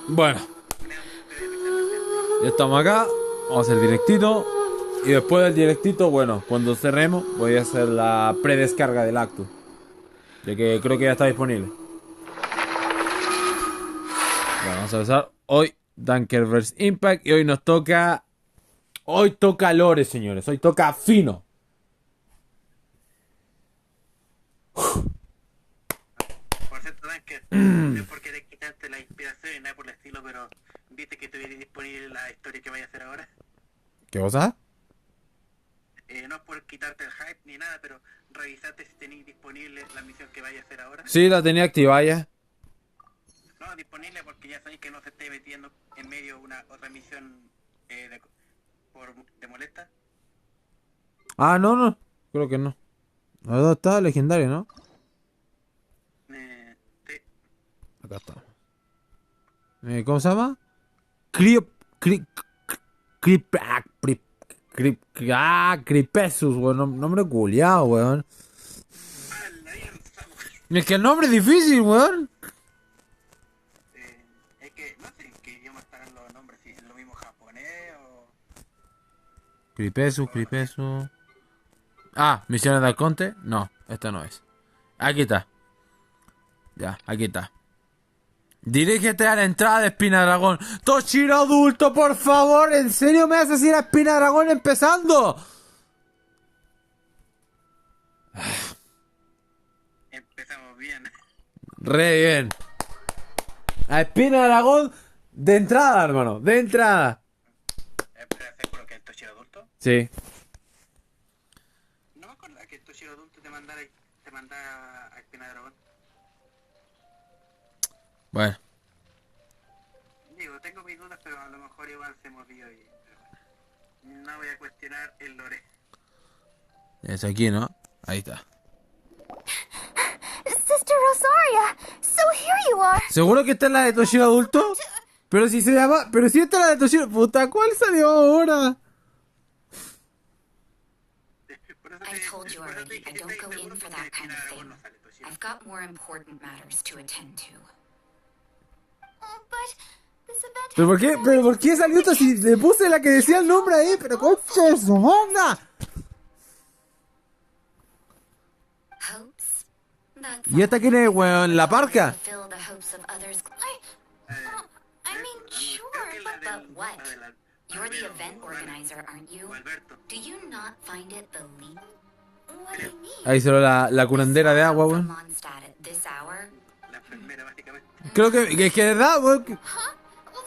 Bueno, ya estamos acá. Vamos a hacer directito. Y después del directito, bueno, cuando cerremos, voy a hacer la predescarga del acto. Ya que creo que ya está disponible. Bueno, vamos a empezar hoy Dankerverse Impact. Y hoy nos toca. Hoy toca lore, señores. Hoy toca fino. Por cierto, Danker, no es porque te quitaste la inspiración y nada por el estilo, pero ¿viste que tuviera disponible la historia que vaya a hacer ahora? ¿Qué cosa? No es por quitarte el hype ni nada, pero revisaste si tenéis disponible la misión que vaya a hacer ahora. Sí, la tenía activada ya. No, disponible porque ya sabéis que no se esté metiendo en medio una otra misión te molesta. Ah, no. Creo que no. ¿Dónde está? Legendario, ¿no? Sí. Acá está. ¿Cómo se llama? Crip. Cripesus, weón. Nombre culiao, weón. Es que el nombre es difícil, weón. Es que no sé en qué idioma estarán los nombres, si es lo mismo japonés o... Cripesus. Ah, misiones de Arconte. No, esta no es. Aquí está. Ya, aquí está. Dirígete a la entrada de Espina Dragón. Toshiro adulto, por favor. ¿En serio me haces ir a Espina Dragón empezando? Empezamos bien. Re bien. A Espina Dragón de entrada, hermano. De entrada. Espera, ¿seguro que el Toshiro adulto? Sí. No me acuerdo que el Toshiro adulto te mandara a Espina de Dragón. Bueno. Digo, tengo mis dudas, pero a lo mejor igual se movió y... No voy a cuestionar el lore. Es aquí, ¿no? Ahí está. Sister Rosaria, so here you are. ¿Seguro que esta es la de Toshiro adulto? Pero si se llama... Pero si esta es la de Toshiro... Puta, ¿cuál salió ahora? I told you already, I don't go in for that kind of thing. I've got more important matters to attend to. But this event... ¿Pero por qué salió esto si le puse la que decía el nombre ahí? Pero concha de su manda. Hopes? That's ¿Y esta quién es, weón? ¿La parca? fulfill the hopes of others. I mean, sure, but what? You're the event organizer, aren't you? Do you not find it the leap? What do you mean? Ahí solo la curandera de agua, weón. Mondstadt at this hour? La enfermera, básicamente. Creo que es verdad, weón. Huh? Well,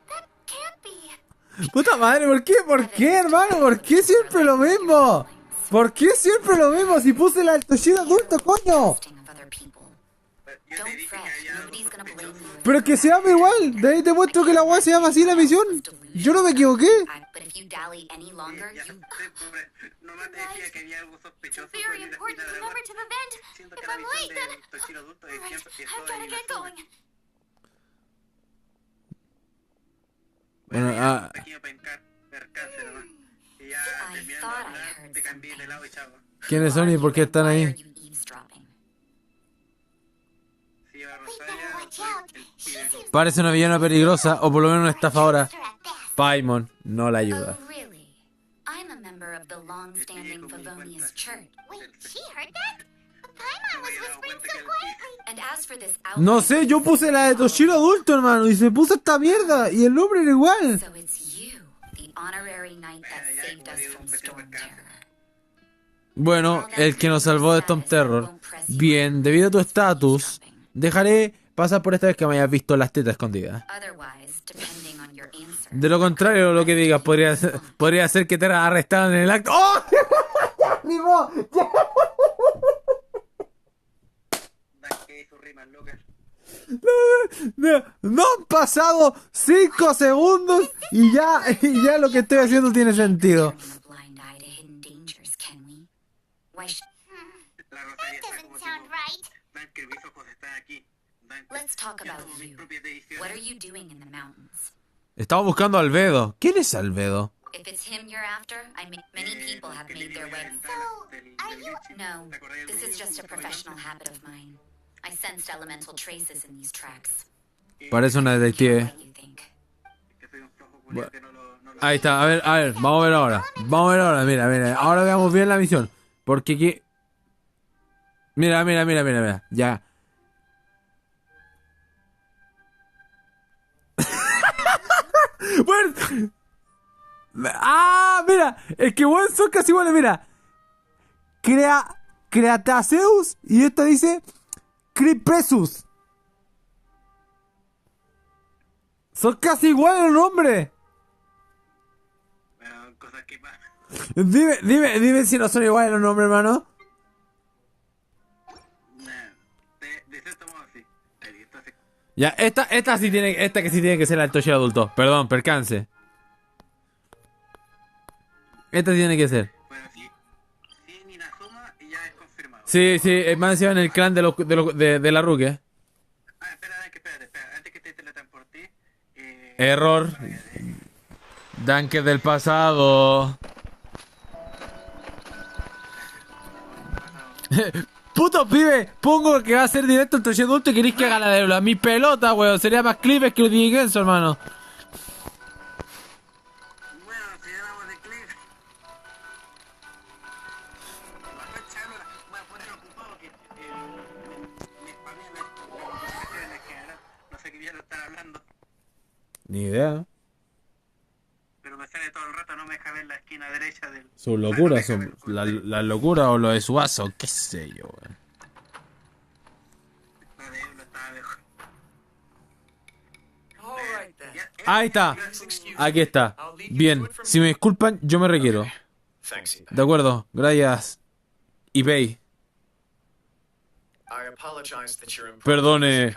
that can't be. Puta madre, ¿por qué? ¿Por qué, hermano? ¿Por qué siempre lo mismo? ¿Por qué siempre lo mismo? Si puse la del Toshiro adulto, coño. Trusting of other people. Yo te Don't dije fret, que había algo nobody's gonna blame sospechoso. you. Pero que se llama igual. De ahí te muestro que la weá se llama así la misión. Yo no me equivoqué. But if you dally any longer, Ya you... sé, pobre. Nomás te decía que había algo sospechoso. It's very important to remember to the vent. Siento If que la I'm misión late, then... del Toshiro adulto es Alright, siempre I've gotta get going. Bueno, un pequeño percance nomás. Y ya I terminando de thought I hablar, heard te cambié de something. lado y chavo. ¿quiénes son y por qué están Why are ahí? you eavesdropping? Sí, a Rosaria, soy el pibe. Parece una villana peligrosa o por lo menos una estafadora. Paimon no la ayuda. Oh, really? I'm a member of the long-standing Favonius Church. Wait, she heard that? Paimon was whispering so quietly. And as for this No sé, yo puse la de Toshiro adulto, hermano, y se puso esta mierda y el nombre era igual. So it's you, the honorary knight that saved us from Storm Terror. Bueno, el que nos salvó de Storm Terror. Bien, debido a tu estatus, dejaré pasar por esta vez que me hayas visto las tetas escondidas. Otherwise, depending on your answer. De lo contrario, lo que digas podría ser que te arrestaran en el acto. ¡Oh! ¡Mi voz! Que hizo rimas locas. No han pasado 5 segundos y ya lo que estoy haciendo tiene sentido. Turning a blind eye to hidden dangers, can we? Why La Rosaria está como Doesn't sound tipo, right. Danker, mis ojos están aquí. Danker, Let's talk yo about tomo mis you. propias decisiones. What are you doing in the mountains? Estaba buscando a Albedo. ¿Quién es Albedo? If it's him you're after, many people have Que made tiene their las way. ventanas del are you- Genshin. No, ¿Te acordás del this is ruido? just a professional habit of mine. I sensed elemental traces in these tracks. Parece una detective. What you culiao que no lo Ahí está, a ver, vamos a ver ahora. Vamos a ver ahora, mira. Ahora veamos bien la misión. Porque aquí... Mira. Ya. Bueno. Mira. Es que bueno, son casi iguales, mira. Creataceus. Y esto dice... Cripresus. Son casi iguales los nombres. Bueno, cosas que pasan. Dime si no son iguales los nombres, hermano. De cierto modo sí. Entonces, Ya, esta que sí tiene que ser la del Toshiro adulto. Perdón, percance. Esta sí tiene que ser. bueno, sí, ni la suma y ya es confirmado. Sí, más encima en el clan de la Ruque. Espérate. Antes que te teletransporte. Error. Danke del pasado. Puto pibe, pongo que va a ser directo el Toshiro adulto y queréis que haga la de la mi pelota, weón. Sería más clipes que lo de eso, hermano. Bueno, si hablamos de clip. Voy a poner ocupado que mis familias en general no sé qué bien lo están hablando. Ni idea. Pero me sale todo el rato, no me deja ver la esquina derecha del. Sus locuras, la locura o lo de su vaso, qué sé yo, weón. La de él lo estaba mejor. Ahí está. Aquí está. Bien. Si me disculpan, yo me requiero. De acuerdo. Gracias. eBay. Perdone.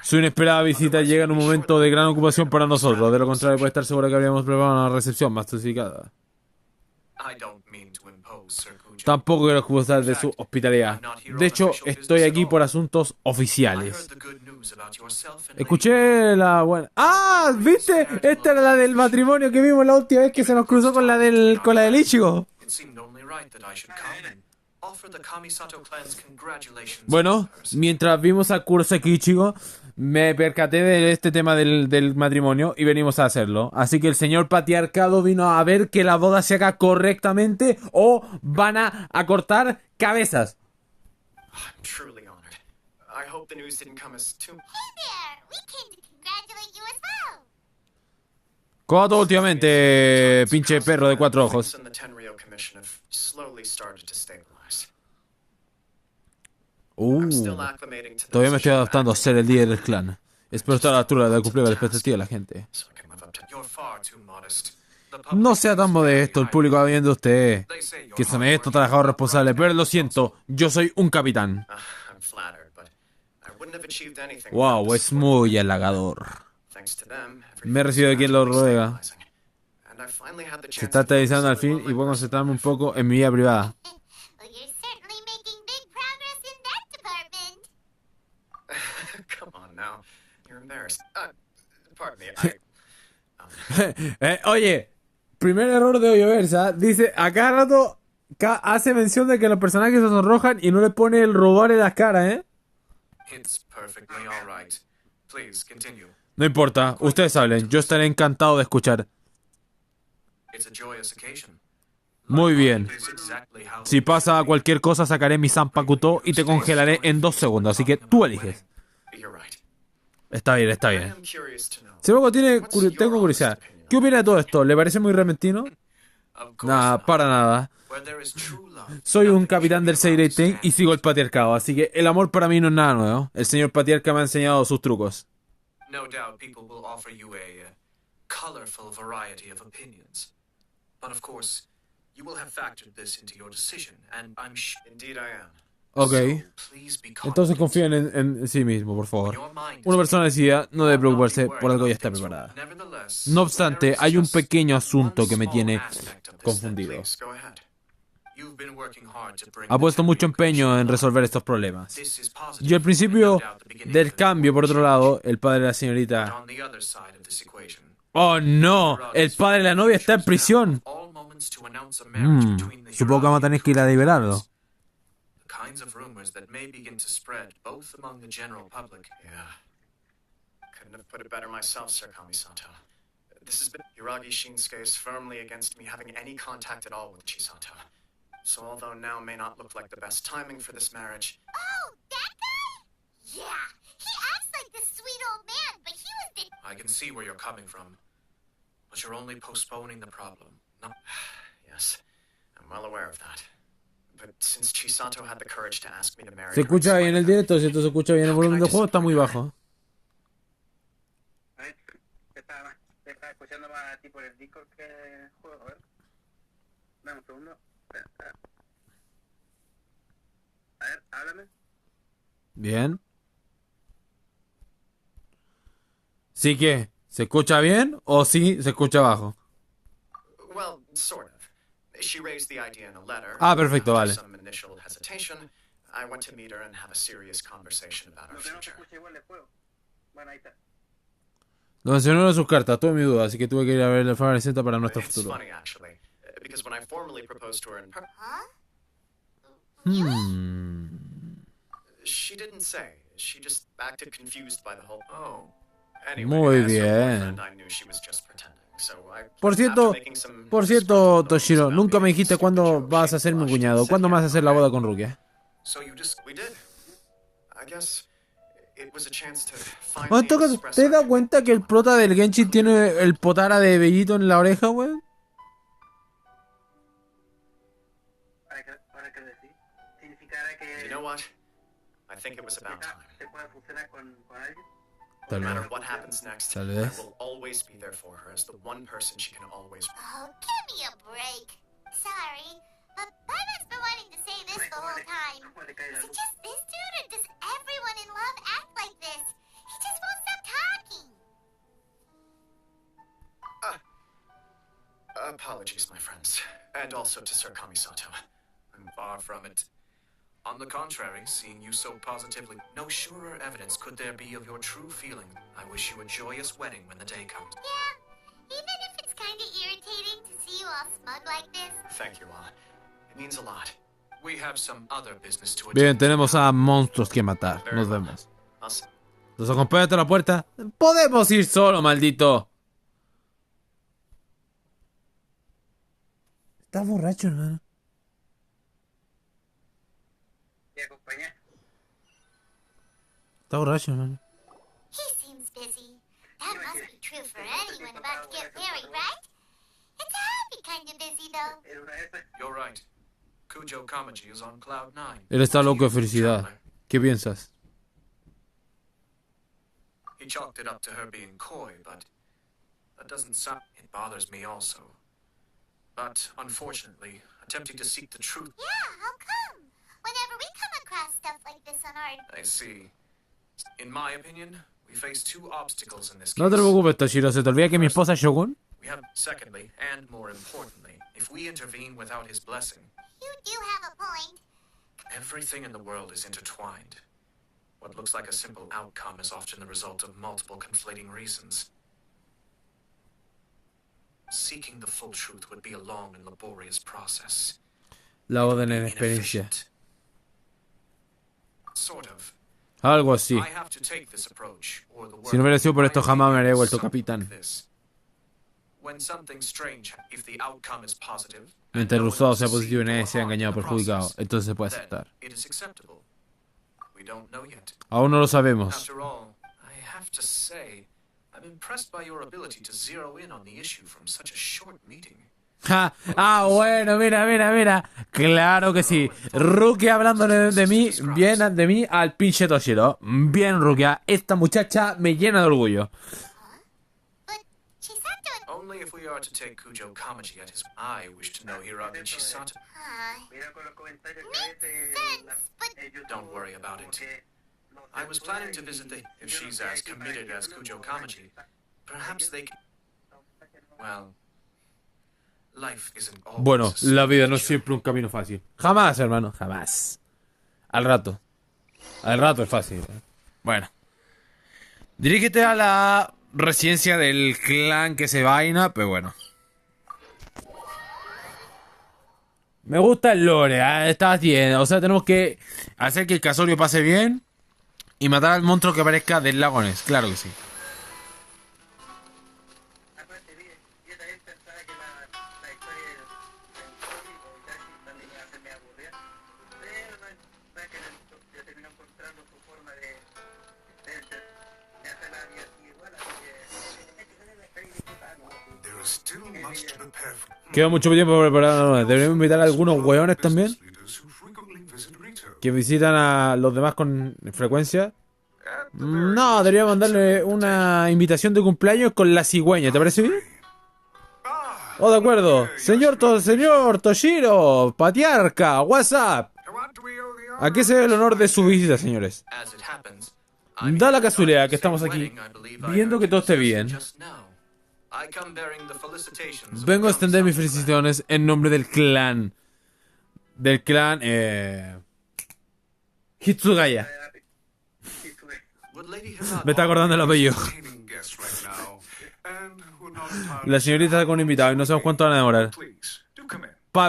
Su inesperada visita llega en un momento de gran ocupación para nosotros. De lo contrario, puede estar seguro que habríamos preparado una recepción más dosificada. Tampoco quiero excusar de su hospitalidad. De hecho, estoy aquí por asuntos oficiales. Escuché la buena... ¡Ah! ¿Viste? Esta era la del matrimonio que vimos la última vez que se nos cruzó con la del Ichigo. Bueno, mientras vimos a Kurosaki Ichigo, me percaté de este tema del matrimonio y venimos a hacerlo. Así que el señor patriarcado vino a ver que la boda se haga correctamente o van a cortar cabezas. ¿Cómo últimamente, pinche perro de 4 ojos? Todavía me estoy adaptando a ser el líder del clan. Espero estar a la altura de cumplir la expectativa de la gente. No sea tan modesto, el público va viendo usted. Que son estos trabajadores responsables, pero lo siento, yo soy un capitán. Wow, es muy halagador. Me he recibido de quien lo ruega. Se está aterrizando al fin y puedo concentrarme un poco en mi vida privada. Well, you're certainly making big progress in that department. Come on now. You're embarrassed. Pardon me. Oye, primer error de Hoyoversa. Dice, a cada rato hace mención de que los personajes se sonrojan y no le pone el rubor en las caras, ¿eh? It's perfectly all right. Please continue. No importa, ustedes hablen, yo estaré encantado de escuchar. It's a joyous occasion. Muy bien. It's exactly how Si pasa cualquier cosa, sacaré mi Zanpakuto y te congelaré en 2 segundos, así que tú eliges. you're right. Está bien, está I bien. am curious to know. Si luego tengo curiosidad. ¿Qué opina de todo esto? ¿Le parece muy repentino? Of course Nada, not. para nada. Where there is true love. Soy un capitán del Seirei y sigo el patriarcado, así que el amor para mí no es nada nuevo. El señor patriarca me ha enseñado sus trucos. No doubt people will offer you a colorful variety of opinions. But of course, you will have factored this into your decision, and I'm sure. Indeed I am. Ok. So, please be Entonces confident. confíen en sí mismo, por favor. Your mind is Una persona decidida no debe not be preocuparse, worried por algo ya about está things. preparada. Nevertheless, No obstante, there is hay un just pequeño one asunto que me small tiene aspect of this confundido. that- please, go ahead. You've been working hard to bring Ha the puesto mucho Tenryou empeño en Commission resolver estos problemas. This is positive, Y al principio and no doubt the beginning del of an cambio, por otro important lado, el padre de la change. señorita... On the other side of this equation, ¡Oh, no! El padre de la novia está en prisión. all moments to announce a marriage between the Supongo que vamos a tener que ir a liberarlo. The kinds of rumors that may begin to spread both among the general public. Yeah. Couldn't have put it better myself, Sir Kamisato. This has been Hiragi Shinsuke is firmly against me having any contact at all with Chisato. So although now may not look like the best timing for this marriage... Oh, that guy? Yeah, he acts like this sweet old man, but he was the... I can see where you're coming from. But you're only postponing the problem. No. Yes, I'm well aware of that. But since Chisato had the courage to ask me to marry Se escucha her, bien el directo, si esto se escucha bien el volumen del juego, está muy bajo. A ver, te estaba escuchando más a ti por el Discord que el juego. A ver. Dame un segundo. A ver, háblame. Bien. ¿Sí que? ¿Se escucha bien o sí se escucha bajo? well, sort of. She raised the idea in a letter. Ah, perfecto, After vale. some initial hesitation, I went to meet her and have a serious conversation about our Lo que no se future. escucha igual del juego. Bueno, ahí está. Lo mencionó en sus cartas, tuve mi duda, así que tuve que ir a ver el Final Center para nuestro It's futuro. funny, actually, because when I formally proposed to her in Huh? she didn't say. She just acted confused by the whole... Oh. Anyway, Muy as her bien. boyfriend, I knew she was just pretending. So I, Por cierto, after making some por cierto, disgruntled notes Toshiro, about nunca me being dijiste stupid cuándo Joe, vas she a ser mi blushed and cuñado. said, ¿Cuándo vas a "Yeah, hacer la okay." boda con Rukia? So you just... We did. I guess it was a chance to Ah, finally express ¿te our das cuenta que el prota del Genshin tiene el potara de Bellito en la oreja, weón? Ahora que decir, significará que You know what? I think it was about time. se pueda fusionar con alguien. Tal No vez. matter what happens next, Tal I vez. will always be there for her as the one person she can always... Oh, give me a break. Sorry, but Paimon's been wanting to say this the whole time. ¿Cómo le cae la Is it luz? just this dude, or does everyone in love act like this? He just won't stop talking. Apologies, my friends. And also to Sir Kamisato. I'm far from it. On the contrary, seeing you so positively, no surer evidence could there be of your true feeling. I wish you a joyous wedding when the day comes. Yeah, even if it's kind of irritating to see you all smug like this. Thank you, Ma. It means a lot. We have some other business to attend. Bien, tenemos a monstruos que matar. Very Nos well. vemos. I'll s- ¿Nos acompaña hasta la puerta? Podemos ir solo, maldito. Estás borracho, hermano. Te acompañé. Estás borracho, hermano. He seems busy. That must be true for anyone about to get married, right? It's a happy kind of busy, though. Era una de esas. You're right. Kujo Kamaji is on cloud 9. Él está loco de felicidad. ¿Qué piensas? He chalked it up to her being coy, but that doesn't sound... It bothers me also. But, unfortunately, attempting to seek the truth... Yeah, how come? Whenever we come across stuff like this on our... I see. In my opinion, we face two obstacles in this No te case. preocupes, Toshiro. ¿Se te olvida que mi esposa es Shogun? We have, secondly, and more importantly, if we intervene without his blessing, You do have a point. everything in the world is intertwined. What looks like a simple outcome is often the result of multiple conflating reasons. Seeking the full truth would be a long and laborious process. La orden en experiencia. Inefficient. Sort of. Algo así. I have to take this approach, or the Si no hubiera sido por esto, world jamás me habría might vuelto be something capitán. like this. When something strange, if the outcome is positive, Mientras el and no resultado one sea will positivo y succeed nadie or sea harm in engañado o the perjudicado, process, entonces se puede then aceptar. it is acceptable. We don't know yet. Aún no lo sabemos. After all, I have to say, I'm impressed by your ability to zero in on the issue from such a short meeting. Ja, ah, bueno, mira. Claro que sí. Rukia hablándole de mí, bien de mí al pinche Toshiro. Bien, Rukia. Esta muchacha me llena de orgullo. But Chisato and... Only if we are to take Kujo Kamaji at his... I wish to know Hiragi Chisato. Mira con los comentarios que a veces sense, but... YouTube, Don't worry about it. porque no I se was puede planning to y- visit the... y If yo no she's sé as aquí para committed que as no Kujo lo Kamaji, perhaps they... Well... Life isn't always Bueno, a la vida no es simple siempre un camino fácil. Jamás, hermano, jamás. Al rato. Al rato es fácil. Bueno. Dirígete a la residencia del clan que se vaina, pero bueno. Me gusta el lore, está bien. O sea, tenemos que hacer que el casorio pase bien y matar al monstruo que aparezca del lago Ness. Claro que sí. Acuérdate, vi Queda mucho tiempo para preparar. Deberíamos invitar a algunos hueones también que visitan a los demás con frecuencia. No, deberíamos mandarle una invitación de cumpleaños con la cigüeña. ¿Te parece bien? Oh, de acuerdo. Señor Toshiro, patriarca, WhatsApp. ¿A qué se debe el honor de su visita, señores? Da la casualidad que estamos aquí, viendo que todo esté bien. Vengo a extender mis felicitaciones en nombre del clan. Hitsugaya. Me está acordando el apellido. La señorita está con un invitado y no sabemos cuánto van a demorar.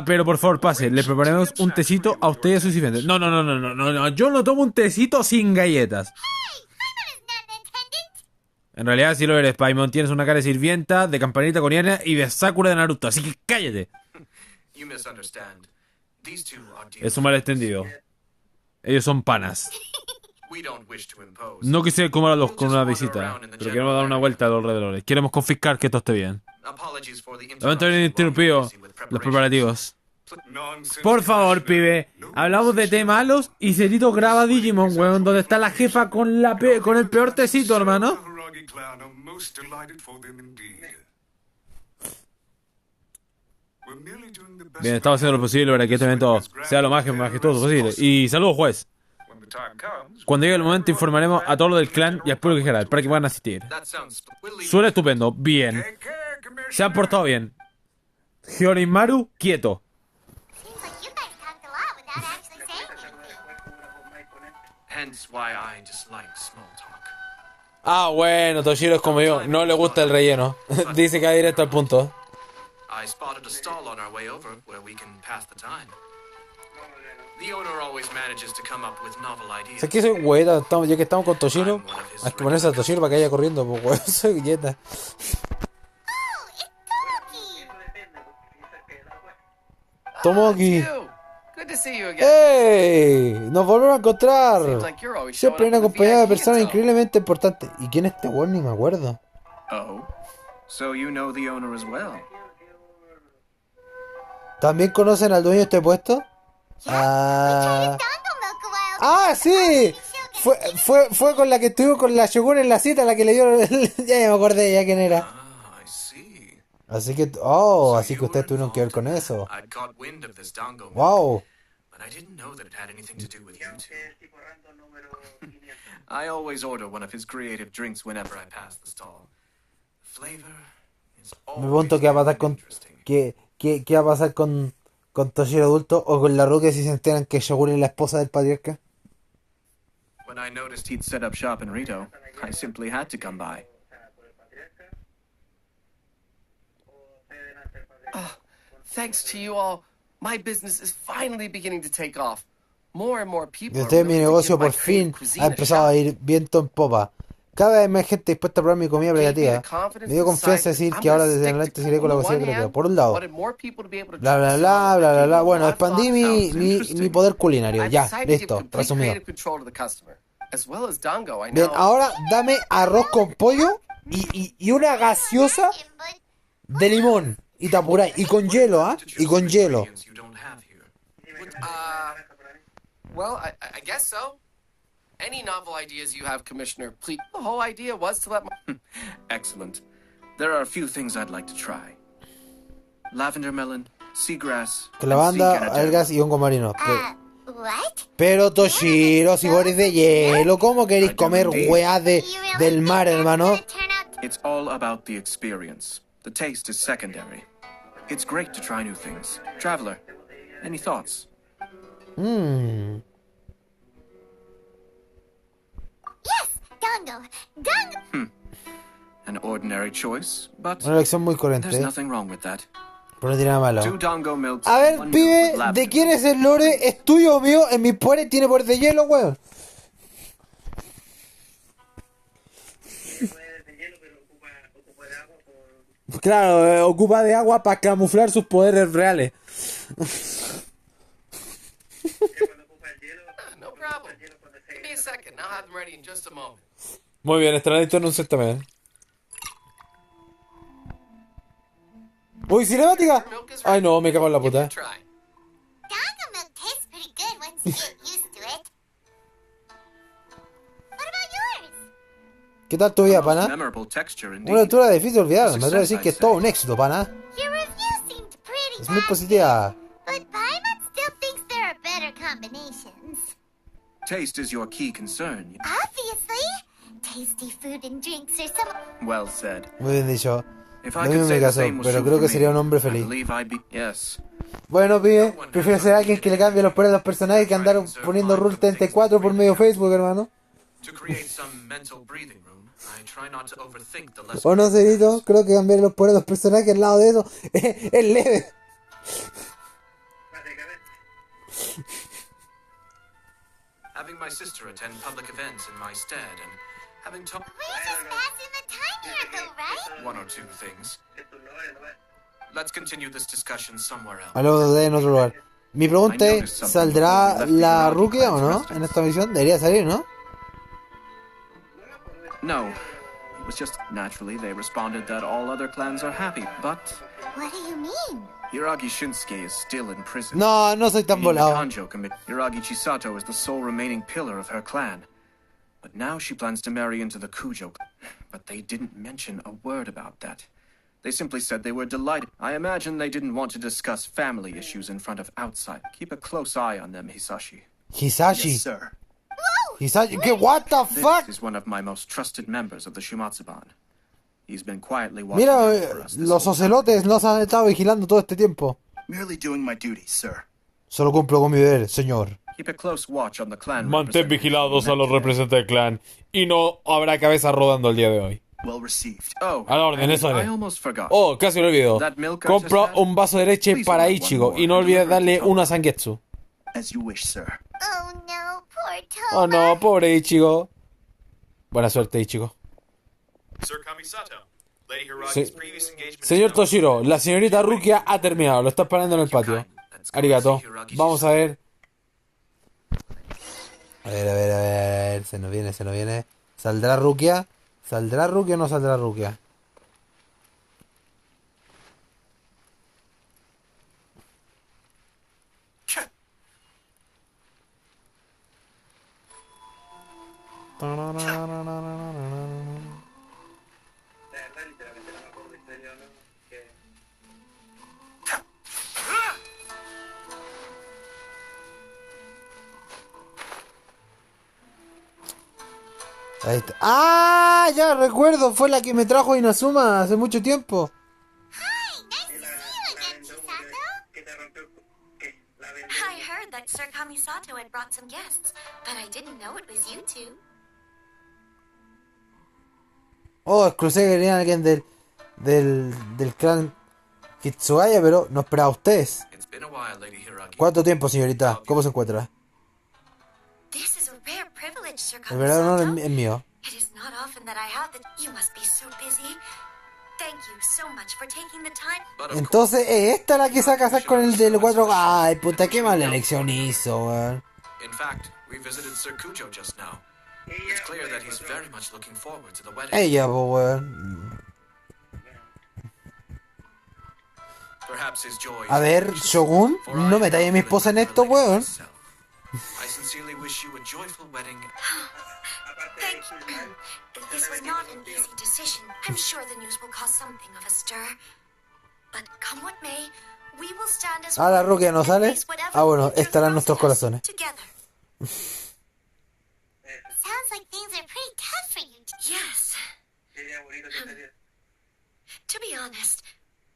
Pero por favor, pase. Le preparemos un tecito a usted y a sus sirvientes. No. Yo no tomo un tecito sin galletas. En realidad, si lo eres, Paimon, tienes una cara de sirvienta, de campanita coreana y de Sakura de Naruto. Así que cállate. Es un malentendido. Ellos son panas. No quise comerlos con una visita, pero queremos dar una vuelta a los alrededores. Queremos confiscar que todo esté bien. Lamento haber interrumpido los preparativos. Por favor, pibe. Hablamos de té malos y Cerito graba Digimon, weón. Donde está la jefa con el peor tecito, hermano. Bien, estamos haciendo lo posible para que este evento sea lo más majestuoso posible. Y saludos, juez. Cuando llegue el momento informaremos a todos los del clan y al público en general para que puedan asistir. Suena estupendo. Bien. Se han portado bien. Hyorimaru, quieto. Ah, bueno, Toshiro es como yo. No le gusta el relleno. Dice que va directo al punto. ¿Sabes qué soy hueta? Ya que estamos con Toshiro, hay que ponerse a Toshiro para que vaya corriendo, pues huevo, soy gueta. Tomoki. ¡Ey! Nos volvemos a encontrar. Siempre viene acompañado de personas increíblemente importantes. ¿Y quién es este weón? Ni me acuerdo. ¿También conocen al dueño de este puesto? Ah, sí. Fue con la que estuvimos con la Shogun en la cita, la que le dio. Ya me acordé ya quién era. Así que, así que ustedes tuvieron que ver con eso. Wow. I always order one of his creative drinks whenever I pass the stall. Flavor is Me pregunto qué va a pasar con qué va a pasar con Toshiro adulto o con la Rukia si se enteran que Shogun es la esposa del patriarca. When I noticed he'd set up shop in Rito, I simply had to come by. Thanks to you all, my business is finally beginning to take off. More and more people Desde mi negocio por fin ha empezado a ir viento en popa. Cada vez más gente dispuesta a probar mi comida creativa. Me dio confianza decir que ahora desde adelante seguiré con la cocina creativa. Por un lado, bla. Bueno, expandí mi poder culinario. Ya, listo, resumido. Bien, ahora dame arroz con pollo y una gaseosa de limón. Y tapuray, y con hielo, ¿ah? Y con hielo. Well, I guess so. Any novel ideas you have, Commissioner, please. The whole idea was to let my... Excellent. There are a few things I'd like to try. Lavender melon, seagrass, Lavanda, algas y hongo marino. What? Pero Toshiro, si vos eres de hielo, ¿cómo queréis comer weá del mar, hermano? It's all about the experience. The taste is secondary. It's great to try new things. Traveler, any thoughts? Yes, Dango. An ordinary choice, but Una elección muy there's corriente, nothing wrong with that. pero no tiene nada malo. 2 Dango milks. A ver, 1 pibe, milk with ¿de lavender. quién es el lore? ¿Es tuyo o mío? En mis poderes tiene poder de hielo, weón. Claro, ocupa de agua para camuflar sus poderes reales. No problem. Give me a second. I'll have them ready in just a moment. Muy bien, estará listo en un set también. ¡Uy, cinemática! Milk is Ay, no, me cago en la Give it a puta. try. Donga milk tastes pretty good once you get used to it. What about yours? ¿Qué tal tu vida, pana? Memorable texture indeed. Una lectura difícil de olvidar. Me atrevo a decir que es todo un éxito, pana. Your review seemed pretty Es muy accurate, positiva. but Paimon still thinks there are better combinations. Taste is your key concern. Obviously, tasty food and drinks are some. Well said. Muy bien dicho. If Lo I mismo could me say the casó, same was pero true creo for que me, sería un hombre I feliz. believe I'd be... Yes. Bueno, pibe, prefiero ser alguien que le cambie los poderes a los personajes que andar poniendo Rule 34 por medio de Facebook, hermano. To create some mental breathing room, I try not to overthink the less... O no, Cerito, creo que cambiar los poderes a los personajes al lado de eso es leve. Básicamente. Having my sister attend public events in my stead and having talked We're just passing the time here, though, right? one or two things. Esto no es, no es. Let's continue this discussion somewhere else. Hablamos de en otro lugar. Mi pregunta es, ¿saldrá la Rukia o no? En esta misión debería salir, ¿no? No. It was just naturally they responded that all other clans are happy, but What do you mean? Hiragi Shinsuke is still in prison. No, no soy tan Leading the volado. Kanjo commit. Hiragi Chisato is the sole remaining pillar of her clan. But now she plans to marry into the Kujo. But they didn't mention a word about that. They simply said they were delighted. I imagine they didn't want to discuss family issues in front of outside. Keep a close eye on them, Hisashi. Hisashi. Yes, sir. Hisashi, ¿qué? What the fuck? This is one of my most trusted members of the Shumatsuban. He's been quietly watching Mira, out for us this los whole time. ocelotes nos han estado vigilando todo este tiempo. Merely doing my duties, sir. Solo cumplo con mi deber, señor. Keep a close watch on the clan. Mantén representative vigilados a in los that representantes del clan. Y no habrá cabeza rodando el día de hoy. Well received. Oh, A la orden, and eso haré. I almost forgot. Oh, casi lo olvido. That milk I Compra just had? un vaso de leche Please para order one Ichigo more y no and olvides deliver it darle to Tomo. una sangetsu. As you wish, sir. Oh no, poor Tomo. Ah. Oh no, pobre Ichigo. Buena suerte, Ichigo. Sir Kamisato, Lady Se- Hiragi's previous engagement Señor is now- Toshiro, la señorita Rukia ha terminado. Lo está esperando en el patio. Arigato. Vamos a ver. A ver, a ver, a ver. Se nos viene, se nos viene. ¿Saldrá Rukia? ¿Saldrá Rukia o no saldrá Rukia? La verdad, literalmente no me acuerdo en serio, ¿no? Que... Ahí está. ¡Ah! Ya recuerdo. Fue la que me trajo Inazuma hace mucho tiempo. Hi, nice to La, see you la again, vendó Chisato. que te rompió... ¿Qué? La vendó... I heard that Sir Kamisato had brought some guests, but I didn't know it was you two. Oh, escuché que venía alguien del clan Kitsugaya, pero no esperaba a ustedes. It's been a while, Lady Hiragi. ¿Cuánto tiempo, señorita? ¿Cómo se encuentra? This is a rare privilege, Sir El verdadero honor Kamisato. es mío. It is not often that I have the... You must be so busy. Thank you so much for taking the time. But of Entonces, ¿esta la que se va a casar con el del 4? Ay, puta, qué mala elección hizo, weón. course, in fact, we visited Sir Kujo just now. It's clear that he's very much looking forward to the wedding. Ella, pues, weón. Perhaps his joy is A ver, infectious, Shogun, for I no am me talle a mi not esposa en feeling esto, related weón. myself. I sincerely wish you a joyful wedding. Aparte Thank de you. This was not an easy decision. I'm sure the news will cause something of a stir. But come what may, we will stand as Ah, la one Rukia no and sale. face whatever Ah, bueno, future estará en throws nuestros at us corazones. together. Sounds like things are pretty tough for you. Yes. sería bonito que estaría... To be honest,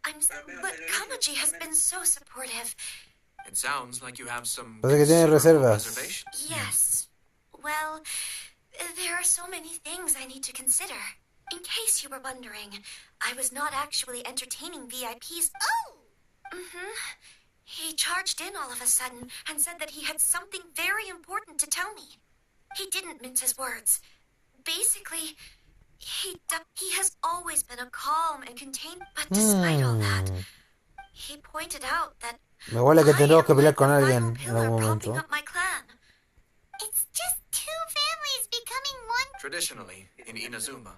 but Kamaji has been so supportive. It sounds like you have some Parece que tiene considerable reservas. reservations. Yes. Well, there are so many things I need to consider. In case you were wondering, I was not actually entertaining VIPs. Oh! He charged in all of a sudden and said that he had something very important to tell me. He didn't mince his words. Basically, he has always been a calm and contained, but despite all that, he pointed out that Me huele que I tendremos que am pelear like con the alguien final en pillar algún propping momento. up my clan. It's just two families becoming one. Traditionally, in Inazuma,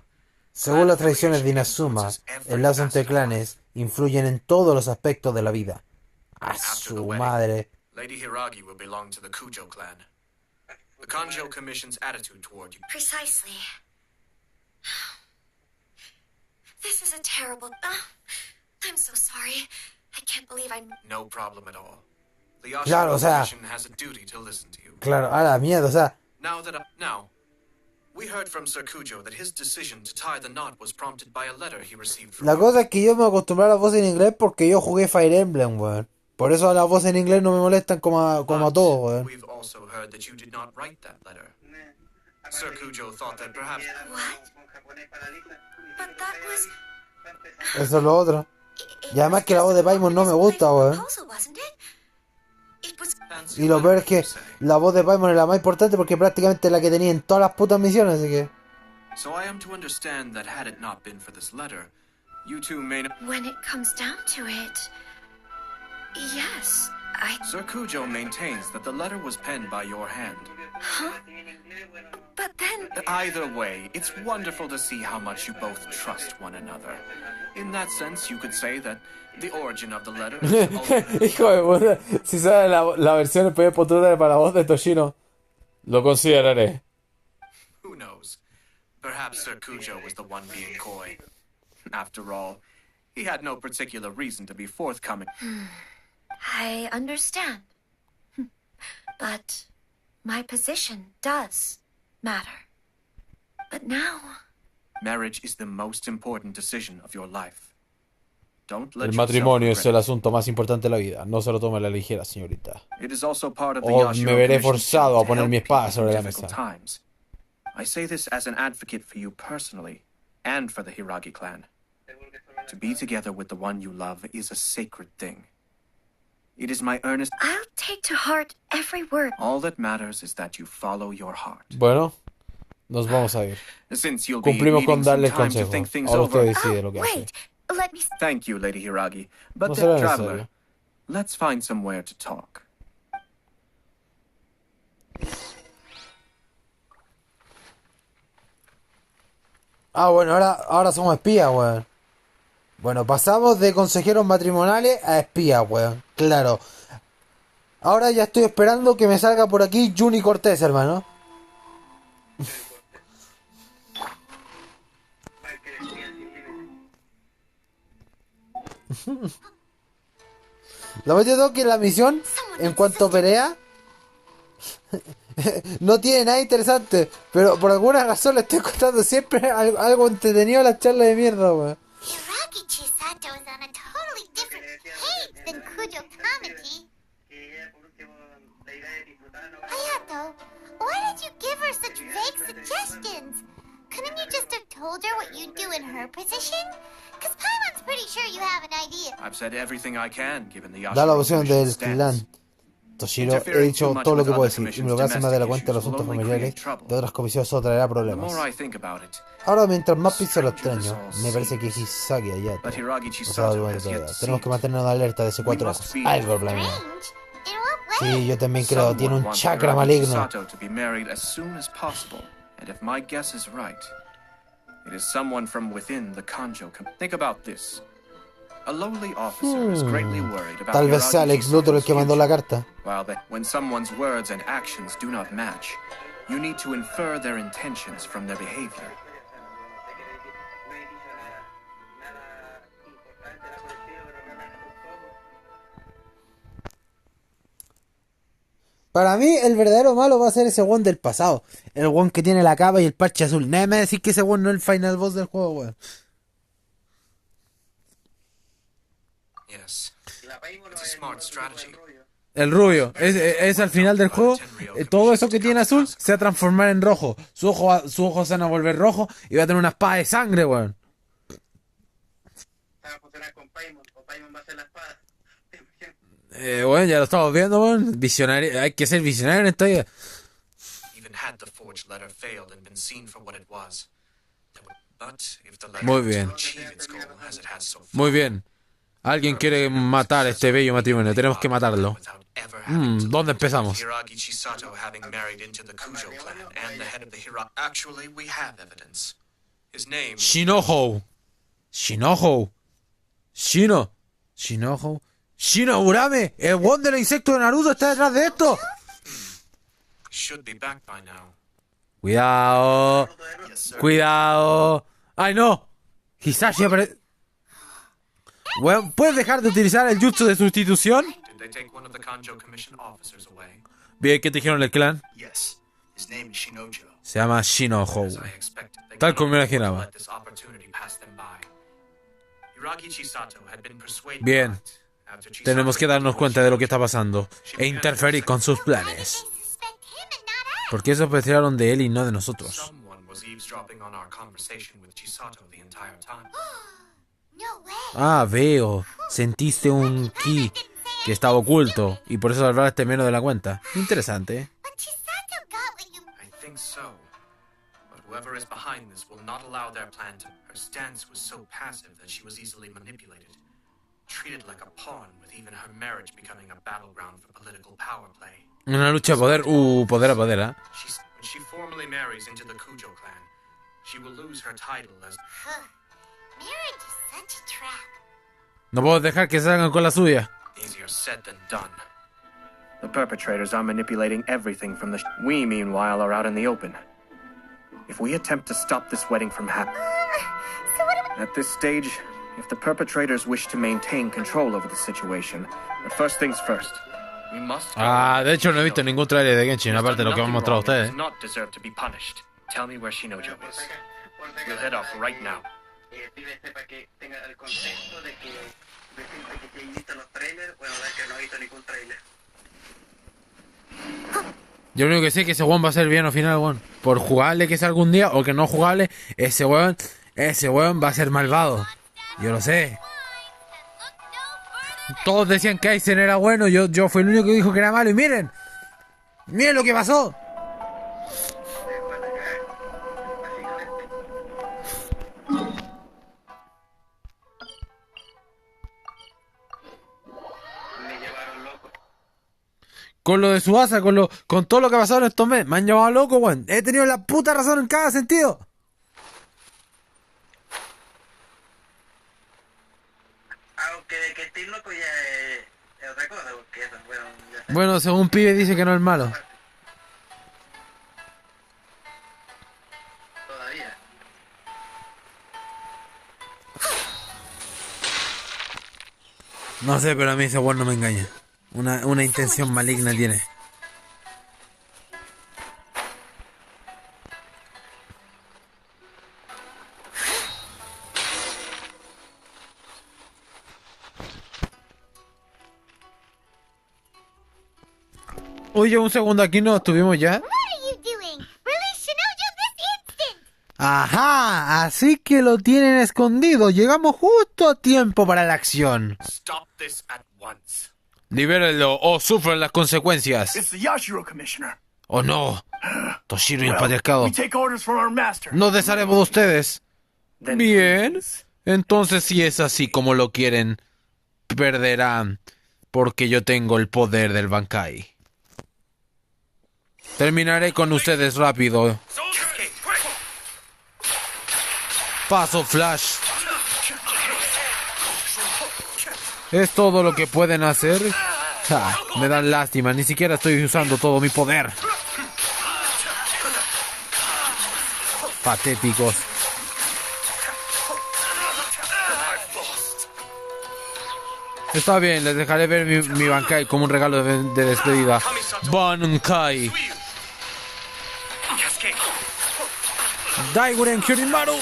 Según las tradiciones de Inazuma, el lazo entre clanes influyen en todos los aspectos de la vida. A su madre. Lady Hiragi will belong to the Kujo clan. The Kanjo Commission's attitude toward you. Precisely. This is a terrible... I'm so sorry. I can't believe I'm... No problem at all. The Claro, o sea... Commission has a duty to listen to you. Claro, a la mierda, o sea... Now, we heard from Sir Kujo that his decision to tie the knot was prompted by a letter he received from... La cosa es que yo me acostumbré a las voces en inglés porque yo jugué Fire Emblem, weón. Por eso las voces en inglés no me molestan como a todos, weón. We've also heard that you did not write that letter. Sir Kujo thought that perhaps... What? But that was... Eso es lo otro. Y además que la voz de Paimon no me gusta, weón. Y lo peor es que la voz de Paimon es la más importante porque prácticamente es la que tenía en todas las putas misiones, así que... So I am to understand that had it not been for this letter, you two may not... When it comes down to it... Yes, Sir Kujo maintains that the letter was penned by your hand. Huh? But then... Either way, it's wonderful to see how much you both trust one another. In that sense, you could say that the origin of the letter is... Hijo de puta, si sale la versión español potente para la voz de Toshiro, lo consideraré. Who knows? Perhaps Sir Kujo was the one being coy. After all, he had no particular reason to be forthcoming. I understand. But my position does matter. But now... Marriage is the most important decision of your life. Don't let El matrimonio yourself es el asunto más importante de la vida. No se lo tome a la ligera, señorita. It is also part of the O Yashiro me veré Commission's forzado job a to poner help mi espada people sobre la through difficult mesa. times. I say this as an advocate for you personally, and for the Hiragi clan. To be together with the one you love is a sacred thing. It is my earnest... I'll take to heart every word. All that matters is that you follow your heart. Bueno, nos vamos a ir. Since you'll be Cumplimos con needing some darle el time to consejo. think things Ahora usted over... decide lo que hace. Wait, let me... Thank you, Lady Hiragi. But No then, será traveler, necesario. let's find somewhere to talk. Ah, bueno, ahora somos espías, weón. Bueno, pasamos de consejeros matrimoniales a espías, weón. Claro. Ahora ya estoy esperando que me salga por aquí Juni Cortés, hermano. Lo más de todo que la misión, en cuanto a pelea, no tiene nada interesante, pero por alguna razón le estoy contando siempre algo entretenido a la charla de mierda, weón. Hiragi Chisato is on a totally different page than Kujo Kamiki. Hayato, why did you give her such vague suggestions? Couldn't you just have told her what you'd do in her position? Because Paimon's pretty sure you have an idea. I've said everything I can, given the Da la Yashiro opción Commission's del stance. clan Toshiro, he dicho todo lo que puedo decir, y me lo que hace más de la cuenta de los asuntos familiares de otras comisiones solo traerá The problemas. more I think about it, Ahora, mientras más pienso lo extraño, me parece que Hisaki Hayato but Hiragi no se ha Chisato dado cuenta has yet todavía. to see Tenemos que it. mantenernos alerta de ese cuatro ojos. Algo planea. Strange. In what way? Sí, yo también creo, tiene Someone un wants chakra Hiragi maligno. Chisato to be married as soon as possible, and if my guess is right, it is someone from within the Kanjo. Think about this. A lowly officer is greatly worried about Tal vez sea Hiragi Alex Luthor el que Chisato's mandó la future. carta. When someone's words and actions do not match, you need to infer their intentions from their behavior. Para mí, el verdadero malo va a ser ese one del pasado. El one que tiene la capa y el parche azul. Nadie me va a decir que ese one no es el final boss del juego, weón. Yes, it's a smart strategy. El rubio, es al final del juego. Todo eso que tiene azul se va a transformar en rojo. Sus ojos se van a volver rojos y va a tener una espada de sangre, weón. Va a funcionar con Paimon, o Paimon va a ser la espada. Bueno, ya lo estamos viendo, weón. Visionario, hay que ser visionario en esta vida. Even had the forged letter failed and been seen for what it was. But if the letter Muy was bien. to achieve its goal as it has so far, Muy bien. Alguien quiere matar este bello matrimonio. Tenemos que matarlo. without ever having to ¿Dónde look empezamos? Hiragi Chisato having married into the Kujo clan and the head of the Hiragi. Actually, we have evidence. His name. Shinohou. Shinohou. Shinohou. Mírame. El Wonder insecto de Naruto está detrás de esto. Should be back by now. Cuidado. Yes, sir. Cuidado. Ay, no. Hisashi aparece. Bueno, ¿puedes dejar de utilizar el jutsu de sustitución? Did they take one of the Kanjo Commission officers away? Bien, ¿qué te dijeron el clan? Yes. His name is Shinojo. Se llama Shinohou. As I expected, they Tal could como me not imaginaba. let this opportunity pass them by. Hiragi Chisato had been persuaded Bien. that, after Chisato Tenemos que darnos told cuenta de lo que Shinojo, está pasando e interferir con sus planes. They suspect him and not us. Porque eso pensaron de él y no de nosotros. someone was eavesdropping on our conversation with Chisato the entire time. No way. Ah, veo. Sentiste un ki que estaba oculto y por eso hablaste menos de la cuenta. Interesante. But Chisato got what you... I think so. But whoever is behind this will not allow their plan to... Her stance was so passive that she was easily manipulated. Treated like a pawn, with even her marriage becoming a battleground for political power play. Una lucha de poder. Poder a poder, ¿eh? When she formally marries into the Kujo clan, she will lose her title as... Marriage is such a trap. No puedo dejar que salgan con la suya. Easier said than done. The perpetrators are manipulating everything from the... We, meanwhile, are out in the open. If we attempt to stop this wedding from happening... So what do we... At this stage, if the perpetrators wish to maintain control over the situation, the first things first. We must go. Ah, de hecho no he visto ningún trailer de Genshin, aparte de lo que me han mostrado Nothing wrong ustedes. and does not deserve to be punished. Tell me where Shinojo is. Por si We'll acaso, head off right now. Pibe sepa que tenga el contexto de que si hay visto los trailers, bueno, de que no he visto ningún trailer. Yo lo único que sé es que ese weón va a ser bien al final, weón. Por jugarle que sea algún día o que no jugarle, ese weón va a ser malvado. Yo lo sé. Todos decían que Aizen era bueno, yo fui el único que dijo que era malo y miren lo que pasó. Me llevaron loco. Con lo de Tsubasa, con todo lo que ha pasado en estos meses, me han llamado loco, weón. He tenido la puta razón en cada sentido. Aunque de que estés loco ya es otra cosa, porque eso, bueno, ya sé. Bueno, según Pibe dice que no es malo. Todavía. No sé, pero a mí ese weón no me engaña. Una intención maligna tiene. Oye, un segundo, aquí no estuvimos ya. What are you doing? Release Shinojo this instant! Ajá, así que lo tienen escondido. Llegamos justo a tiempo para la acción. Stop this at once. Libérenlo o sufren las consecuencias. It's the Yashiro Commissioner. ¡Oh no! Toshiro y el Well, patriarcado. we take orders from our master. Nos desharemos de ustedes. Then Bien. please. Entonces, si es así como lo quieren, perderán. Porque yo tengo el poder del Bankai. Terminaré con ustedes rápido. Paso Flash. ¿Es todo lo que pueden hacer? Ja, me dan lástima, ni siquiera estoy usando todo mi poder. Patéticos. Está bien, les dejaré ver mi Bankai como un regalo de despedida. Bankai. Daiguren Kyorimaru.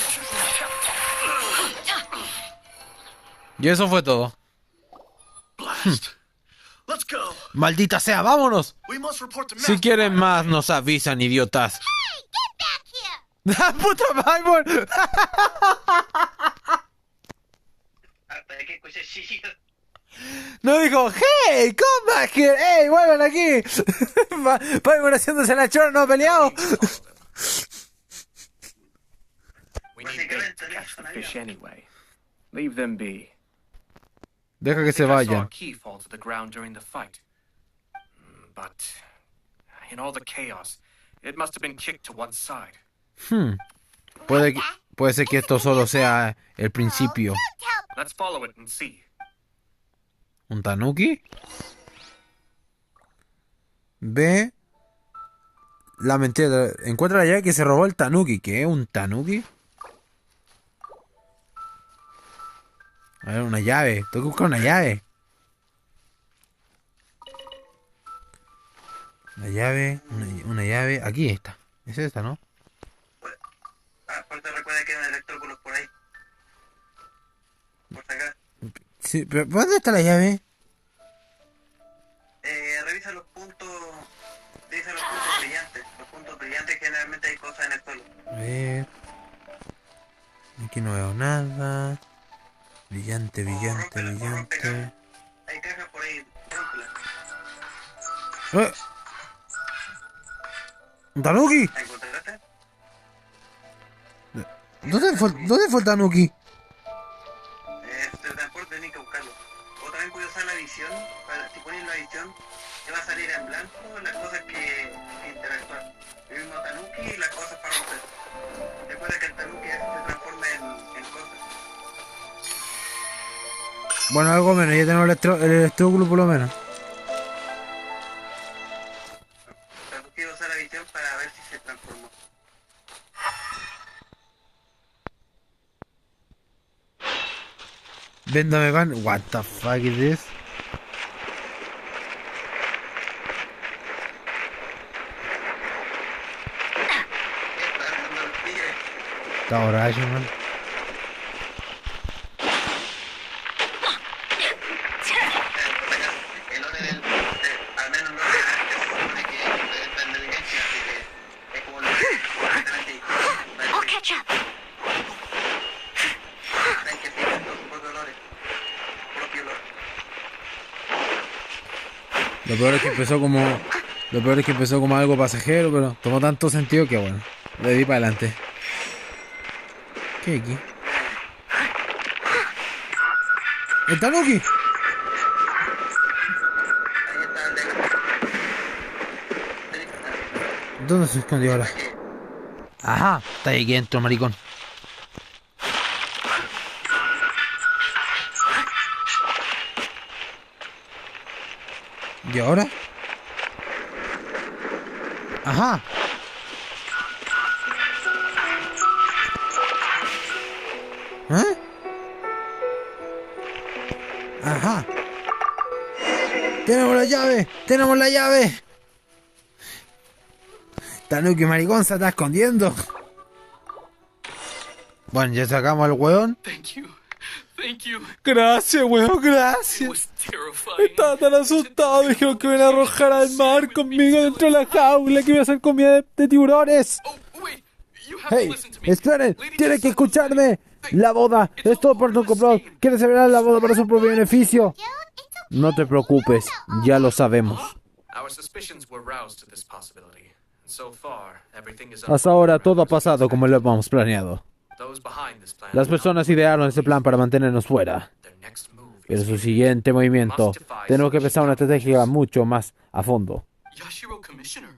Y eso fue todo. Let's go. Maldita sea, vámonos. We must report to Si master. quieren más, nos avisan, idiotas. Hey, get back here! ¡La puta Daiguren! Hasta que escuché chillidos. No dijo, hey, come back here, hey, vuelvan aquí. Daiguren haciéndose la chora, no ha peleado. We need bait to catch the fish anyway. Leave them be. Deja que se I saw a vayan. key fall to the ground during the fight. But in all the chaos, it must have been kicked to one side. Puede que, Puede ser que esto solo sea el principio. Let's follow it and see. ¿Un tanuki? Ve la mentira. Encuentra la llave que se robó el tanuki. ¿Qué es un tanuki? A ver, una llave. Tengo que buscar una llave. Una llave. Una llave. Aquí está. Es esta, ¿no? Aparte recuerda que hay un electróculos por ahí. Por sacar. Sí, pero ¿dónde está la llave? Revisa los puntos. Revisa los puntos brillantes. Los puntos brillantes generalmente hay cosas en el suelo. A ver. Aquí no veo nada. Brillante, brillante, brillante. Hay cajas por ahí. Rómpelas. ¿Un tanuki? ¿La encontraste? ¿Dónde fue el tanuki? Este transporte tiene que buscarlo. O también puedes usar la visión. Si pones la visión, te va a salir en blanco las cosas que interactúan. El mismo tanuki y las cosas para romper. Recuerda que el tanuki se transforma en cosas. Bueno, algo menos. Ya tenemos el electróculo por lo menos. Quiero usar la visión para ver si se transformó. Véndame pan. What the fuck is this? Está borracho, man. El orden del... al menos no se supone que está en inteligencia, así que es como lo completamente distinto. I'll catch up. Hay que seguir con sus propios olores. Propio olor. Lo peor es que empezó como algo pasajero, pero tomó tanto sentido que bueno, le di para adelante. ¿Qué hay aquí? ¡El tanuki! Ahí está el de... ¿Dónde se escondió ahora? Ajá, está ahí dentro, maricón. ¿Y ahora? Ajá. ¿Eh? Ajá. ¡Tenemos la llave! ¡Tenemos la llave! Tanuki maricón se está escondiendo. Bueno, ya sacamos al weón. Thank you. Thank you. Gracias, weón, It gracias. was terrifying. Estaba tan asustado, dijeron que me iban a arrojar al mar conmigo dentro de la jaula, que iba a ser comida de tiburones. Oh, wait. You have Hey, to listen to me. esperen, Lady tienen que Jessica, escucharme. La boda, es todo por tu complot. Quiere celebrar la boda para su propio beneficio. No te preocupes, ya lo sabemos. Our suspicions were roused to this possibility. And so far, everything is Hasta ahora todo ha pasado como lo hemos planeado. Those behind this plan. Las personas idearon este plan para mantenernos fuera. Their next move Pero is su siguiente movimiento, tenemos que pensar una estrategia mucho más a fondo. Yashiro Commissioner.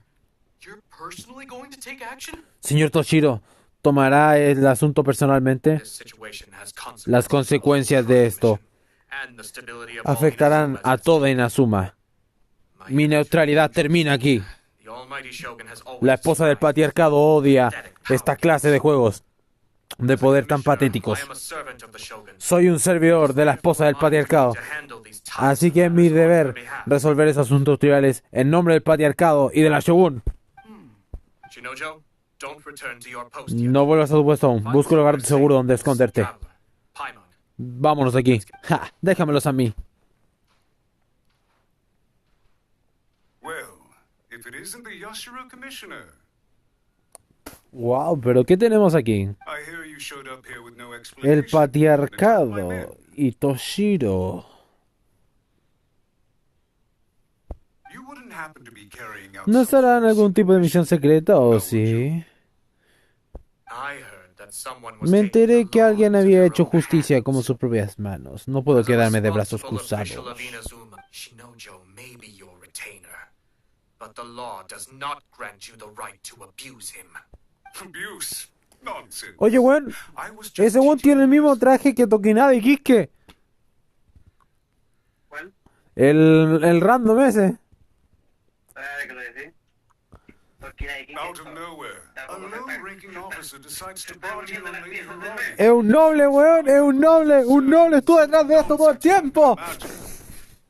You're personally going to take action? Señor Toshiro, ¿tomará el asunto personalmente? This situation has Las consecuencias de esto and the stability of all afectarán Inazuma a toda Inazuma. Mi neutralidad termina aquí. The Almighty Shogun has always La esposa del patriarcado odia esta clase de juegos de poder tan patéticos. I am a servant of the Shogun. Soy un servidor de la esposa del patriarcado, To handle these tasks así que es mi deber resolver esos asuntos tribales en nombre del patriarcado y de la Shogun. Shinojo, don't return to your post yet. No vuelvas a tu puesto aún. Busca un lugar seguro donde esconderte. Traveler, Paimon. Vámonos de aquí. Ja, déjamelos a mí. Well, if it isn't the Yashiro Commissioner. Wow, pero ¿qué tenemos aquí? I hear you showed up here with no explanation. El patriarcado y Toshiro. You wouldn't happen to be carrying out ¿No estará en algún tipo de misión secreta o sí? I heard that someone was Me taking enteré the que law alguien into había their hecho own justicia hands. como sus propias manos. No puedo As a quedarme de brazos responsible official cruzados. of Inazuma, Shinojo may be your retainer, but the law does not grant you the right to abuse him. abuse. Nonsense. Oye, weón, I was just ese weón tiene el mismo traje que Tokinada y Kiske. ¿Cuál? El random ese. ¿Qué lo decís? Porque era de out of nowhere. A low-ranking officer decides to barge in on Lady Hiromi. Es un noble, weón, es un noble, estuvo detrás de esto todo el tiempo. Imagine.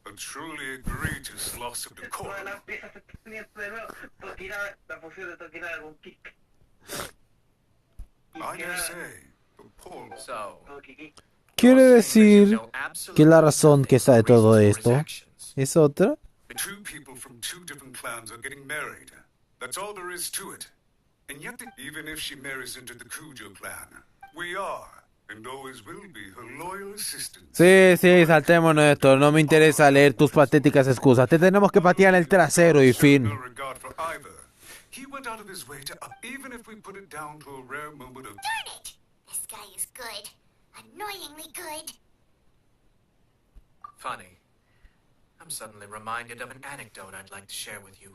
A truly egregious loss of decorum. Todas las piezas se están poniendo de nuevo. Toquinada, la fusión de Toquinada con Kick. I dare say, the poor So, Quiere decir que la razón que está de todo esto es otra. two people from two different clans are getting married. That's all there is to it. And yet, even if she marries into the Kujo clan, we are, and always will be, her loyal assistants. Sí, saltémonos esto. No me interesa leer tus patéticas excusas. Te tenemos que patear el trasero y fin. No regard for either. He went out of his way to, even if we put it down to a rare moment of... Darn it! This guy is good. Annoyingly good. funny. I'm suddenly reminded of an anecdote I'd like to share with you.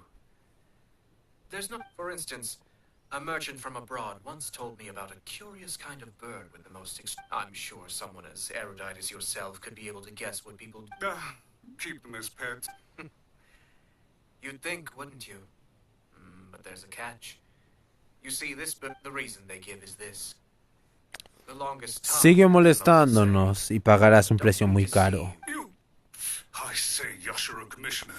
There's no... For instance, a merchant from abroad once told me about a curious kind of bird with the most... I'm sure someone as erudite as yourself could be able to guess what people... keep them as pets. You'd think, wouldn't you? But there's a catch. You see, the reason they give is this. The longest tongue... Sigue molestándonos y pagarás un precio muy caro. I say, Yoshiro Commissioner,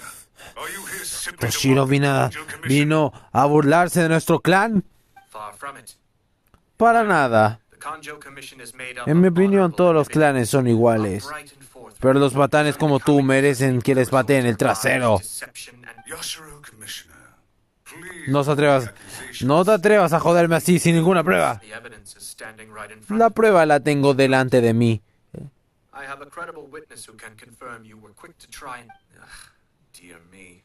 are you here simply Toshiro to vino a burlarse de nuestro clan. Far from it. Para nada. The Kanjo Commission is made up En mi of opinión, honorable todos los individuals, clanes son iguales. upright and forthright, Pero los patanes como tú merecen que les pateen el trasero. deception and... Yoshiro Commissioner, please. No te atrevas a joderme así sin ninguna prueba. The evidence is standing right in front La of me. prueba la tengo delante de mí. I have a credible witness who can confirm you were quick to try and... Ugh, dear me.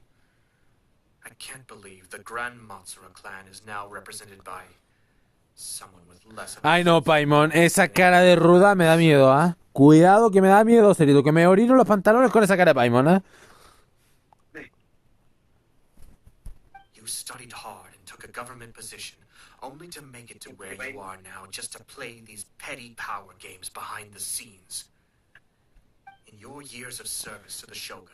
I can't believe the Grand Matsura clan is now represented by someone with less of a... Ay no, Paimon, esa cara de ruda me da miedo, ¿ah? Cuidado que me da miedo, Cerito, que me orino los pantalones con esa cara de Paimon, ¿ah? You studied hard and took a government position, only to make it to where you are now, just to play these petty power games behind the scenes. In your years of service to the Shogun,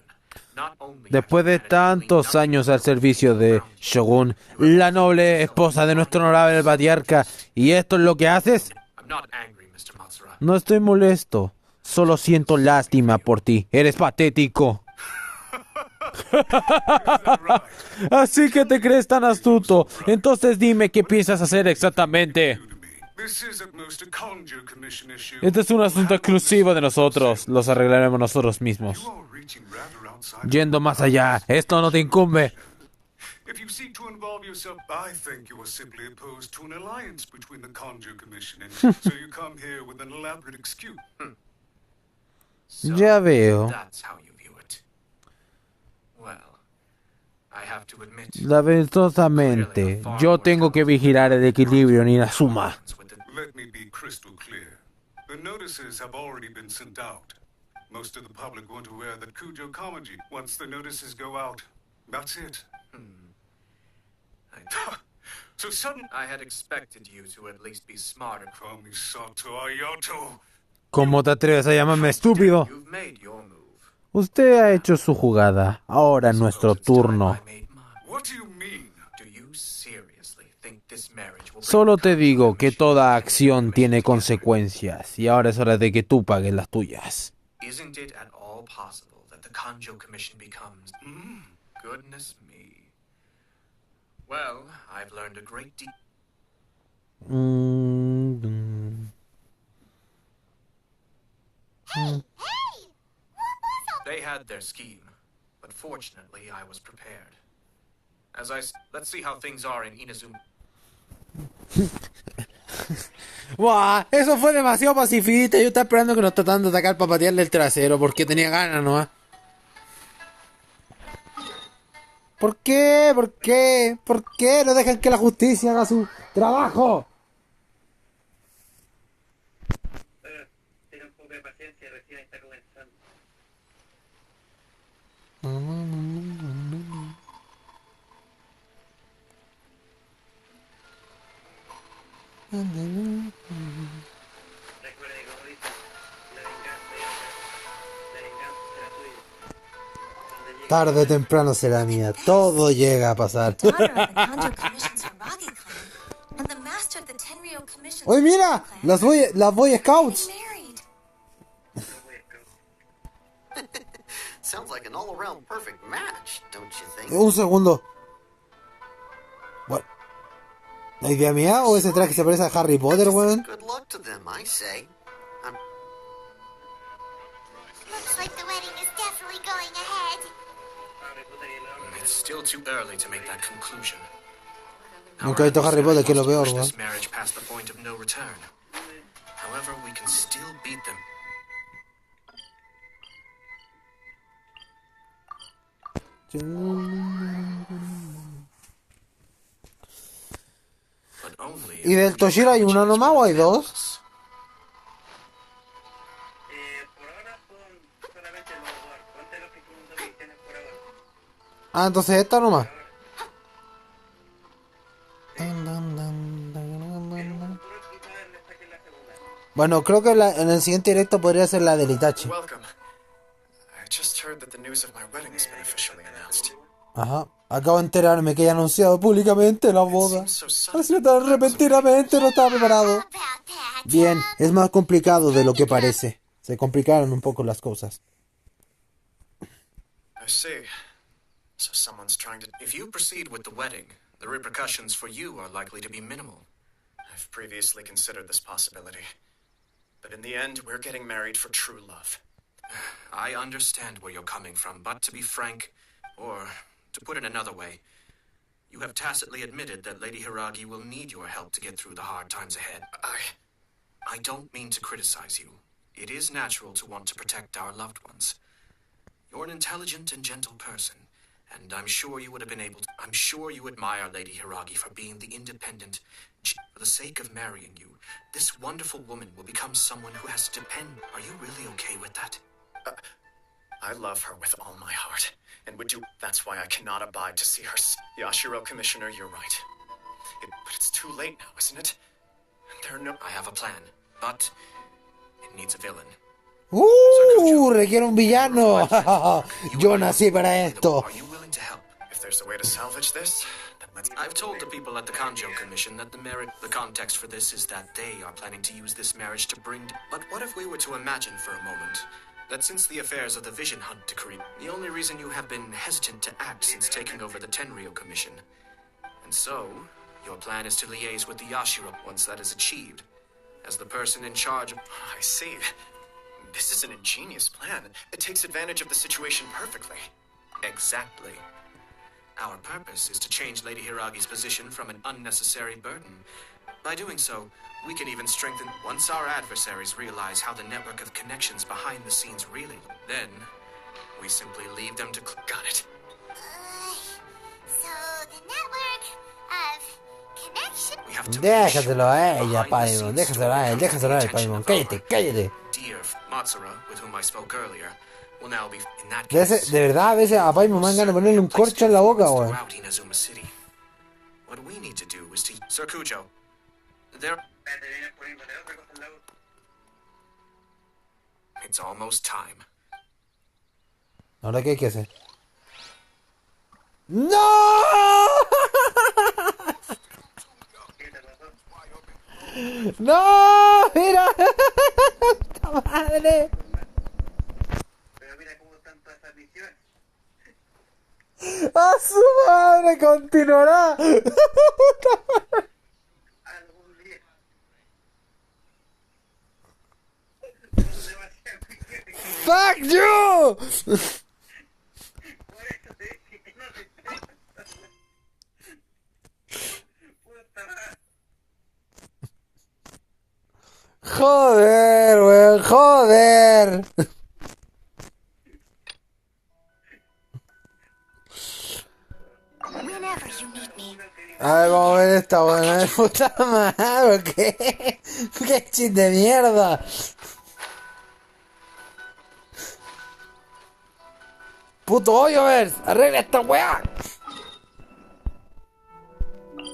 not only... Después de tantos años al servicio de Shogun, la noble esposa de nuestro honorable patriarca, ¿y esto es lo que haces? I'm not angry, Mr. Matsura. No estoy molesto, solo siento lástima por ti. Eres patético. Así que te crees tan astuto. Entonces dime qué piensas hacer exactamente. This is at most a Kanjo Commission issue. Este es un asunto exclusivo de nosotros. Los arreglaremos nosotros mismos. You are reaching rather outside. Yendo más allá, esto no te incumbe. If you seek to involve yourself, I think you are simply opposed to an alliance between the Kanjo Commission and so you come here with an elaborate excuse. So, Ya veo. that's how you view it. Well, I have to admit... Lamentosamente, yo tengo que vigilar el equilibrio en Inazuma. Let me be crystal clear. The notices have already been sent out. Most of the public won't aware that Kujo Kamaji, once the notices go out, that's it. So suddenly, I had expected you to at least be smarter. Kamisato Ayato. ¿Cómo te atreves a llamarme estúpido? You've made your move. Usted ha hecho su jugada. Ahora es nuestro turno. I made mine. What do you mean? Do you seriously think this marriage will bring Solo the te Kanjo digo que Commission toda and the acción Commission tiene together? consecuencias. Y ahora es hora de que tú pagues las tuyas. Isn't it at all possible that the Kanjo Commission becomes... Goodness me. Well, I've learned a great deal. Hey! What was all They had their scheme, but fortunately I was prepared. Let's see how things are in Inazuma. ¡Buah! Eso fue demasiado pacifista. Yo estaba esperando que nos trataran de atacar para patearle el trasero porque tenía ganas, ¿no? ¿Por qué? ¿Por qué? ¿Por qué no dejan que la justicia haga su trabajo? Tiene un poco de paciencia, recién está comenzando. Recuerde como dice, la venganza será tuya. Cuando llegue Tarde o temprano será mía. Todo llega a pasar. ¡Oye, mira! Las Boy Scouts. Sounds like an all-around perfect match, don't you think? Un segundo. Bueno. ¿La idea mía o ese traje se parece a Harry Potter, weón? Good luck to them, I say. Looks like the wedding is definitely going ahead. It's still too early to make that conclusion. Nunca he visto Harry Potter, que es lo peor, weón. This marriage past the point of no return. However, we can still beat them. ¿Y del Toshiro hay uno nomás o hay dos? por ahora son solamente los dos arcontes los que tienes por ahora. Ah, entonces esta nomás. Bueno, creo que en el siguiente directo podría ser la del Itachi. Welcome. I just heard that the news of my wedding has been officially announced. Ajá. Acabo de enterarme que he anunciado públicamente la boda. Ha sido tan repentinamente, no estaba preparado. Bien, es más complicado de lo que parece. Se complicaron un poco las cosas. I see. So someone's trying to... If you proceed with the wedding, the repercussions for you are likely to be minimal. I've previously considered this possibility. But in the end, we're getting married for true love. I understand where you're coming from, but to be frank, or to put it another way, you have tacitly admitted that Lady Hiragi will need your help to get through the hard times ahead. I don't mean to criticize you. It is natural to want to protect our loved ones. You're an intelligent and gentle person, and I'm sure you would have been able to... I'm sure you admire Lady Hiragi for being the independent... For the sake of marrying you, this wonderful woman will become someone who has to depend... Are you really okay with that? I love her with all my heart, and would you... That's why I cannot abide to see her... Yashiro, Commissioner, you're right. But it's too late now, isn't it? There are no... I have a plan, but it needs a villain. Requiere un villano. Yo nací para esto. Are you willing to help? If there's a way to salvage this, then let's... I've told the people at the Kanjo Commission that the context for this is that they are planning to use this marriage to bring... But what if we were to imagine for a moment that since the affairs of the Vision Hunt decree, the only reason you have been hesitant to act since taking over the Tenryo Commission, and so your plan is to liaise with the Yashiro once that is achieved, as the person in charge of... I see. This is an ingenious plan. It takes advantage of the situation perfectly. Exactly. Our purpose is to change Lady Hiragi's position from an unnecessary burden. By doing so, we can even strengthen... Once our adversaries realize how the network of connections behind the scenes really... Then, we simply leave them to... Got it. So, the network of connection... We have to Déjaselo a ella, Paimon. Déjaselo a él, Paimon. Cállate. Dear Matsura, with whom I spoke earlier, will now be... In that case... De verdad, a veces a Paimon me dan ganas de ponerle un corcho en la boca, weón. What we need to do is to... Sir Kujo, there... It's almost time. ¿Ahora qué hay que hacer? ¡No! ¡No! ¡Mira! ¡Puta madre! Pero mira cómo están todas estas misiones. ¡A su madre! ¡Continuará! Algún día. ¡Fuck you! Joder, weón, joder. Whenever you need me. A ver, vamos a ver esta buena puta madre, ¿qué? ¡Qué chiste de mierda! ¡Puto hoyo, ver! ¡Arregla esta weá!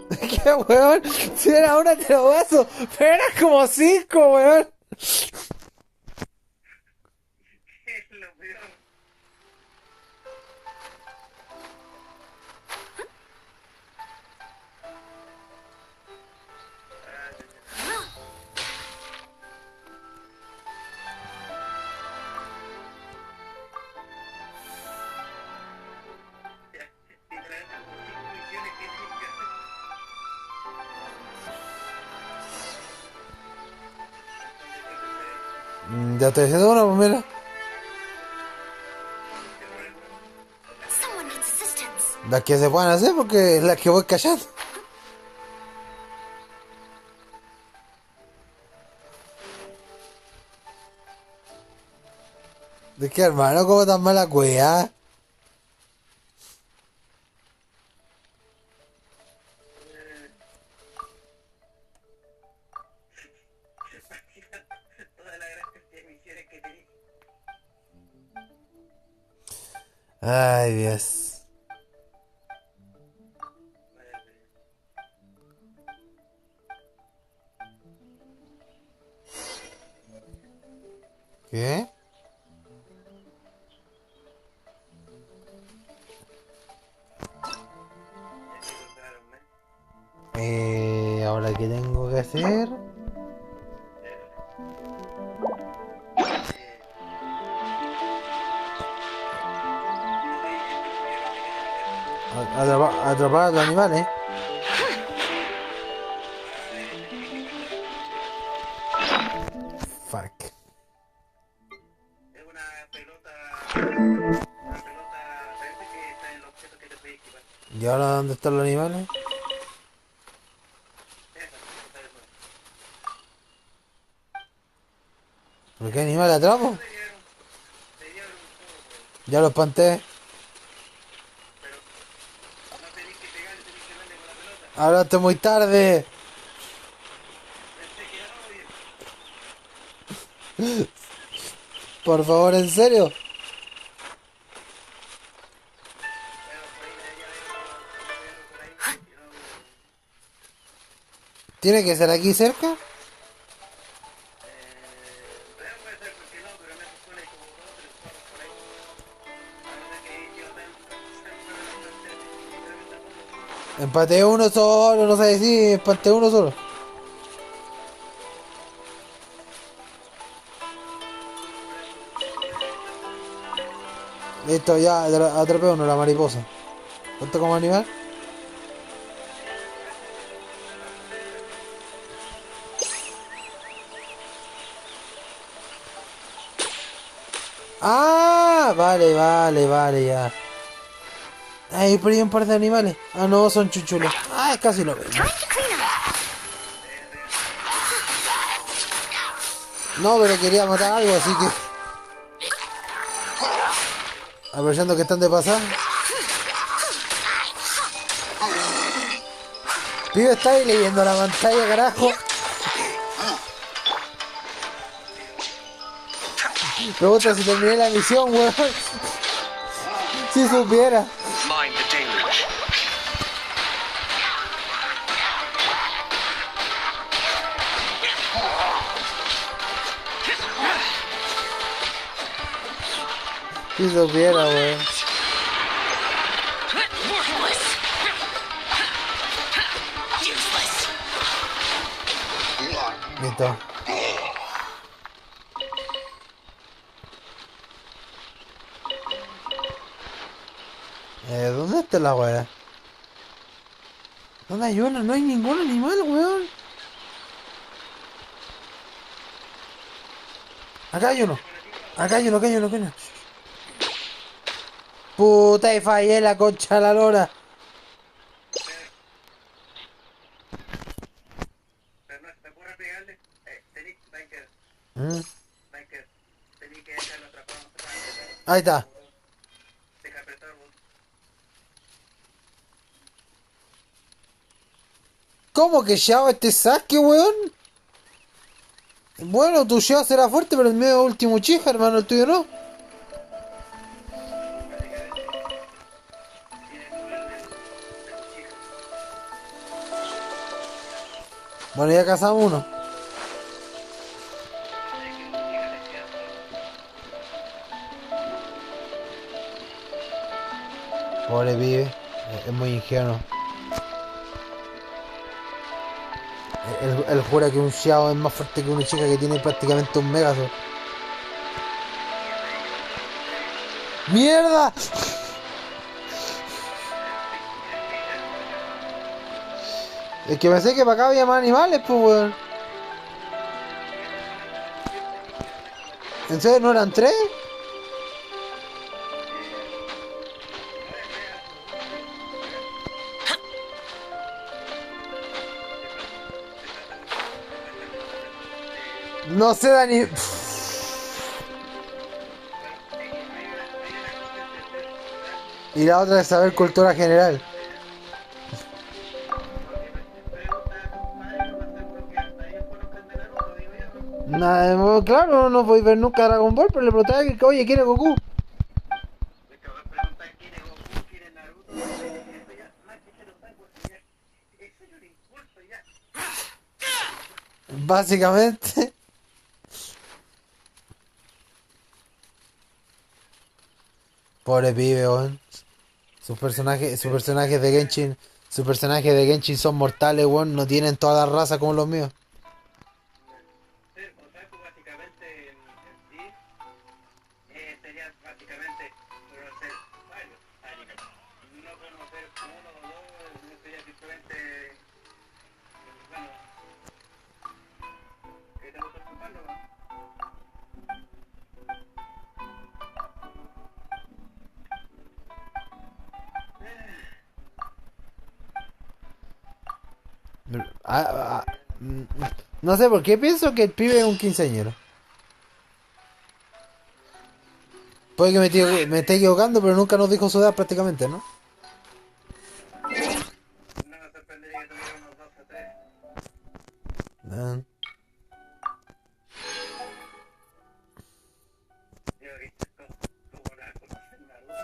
¿Qué qué, weón? Si era una te lo paso, pero eran como 5, weón. Es lo peor. Literalmente como 5 misiones que tienes que hacer. Ya estoy haciendo una, pues mira. Someone needs assistance. Las que se puedan hacer porque las que voy callando. ¿De qué, hermano? ¿Cómo tan mala cueva? Toda la gran cantidad de misiones que tenés. Ay, Dios. ¿Qué? Ahora qué tengo que hacer. Atrapar a los animales. Fuck. Es una pelota verde que está en el objeto que te puede equipar. ¿Y ahora dónde están los animales? ¿Por qué animal atrapo? Ya los espanté. Ahora estoy muy tarde. Por favor, en serio. ¿Tiene que ser aquí cerca? Empateé uno solo, no sé si empateé uno solo. Listo, ya atrapé uno, la mariposa. ¿Cuánto como animal? Ah, vale, ya. Ahí perdí un par de animales. Ah, no, son chuchulos. Ah, es casi lo mismo. No, pero quería matar algo, así que... Aprovechando que están de pasar. Pibe, está ahí leyendo la pantalla, carajo. Pregunta si terminé la misión, weón. Si supiera. Si supiera, weón. Listo. ¿Dónde está la weá? ¿Dónde hay uno? No hay ningún animal, weón. Acá hay uno. Acá hay uno. Puta, y fallé la concha de la lora. Pero no, ¿te ocurre pegarle? Tenés, Biker. Biker, tenés que dejarlo atrapado. Ahí está. Deja apretar, vos. ¿Cómo que Yao este saque, weón? Bueno, tu Yao será fuerte, pero el medio último chija, hermano, el tuyo no. Bueno, ya cazamos uno. Pobre pibe. Es muy ingenuo. Él jura que un Xiao es más fuerte que una chica que tiene prácticamente un Megazord. ¡Mierda! Es que pensé que para acá había más animales, pues, weón. ¿En serio no eran 3? No sé, Dani. Y la otra es saber cultura general. Nada, claro, no voy a ver nunca Dragon Ball, pero le preguntaba que, oye, ¿quién es Goku? Básicamente. Pobre pibe, weón. Sus personajes de Genshin son mortales, weón. No tienen toda la raza como los míos. No sé por qué pienso que el pibe es un quinceañero. Puede que me esté equivocando, pero nunca nos dijo su edad prácticamente, ¿no? No me sorprendería que tuviera unos 12 o 13. No. Yo he visto como la conocen Naruto.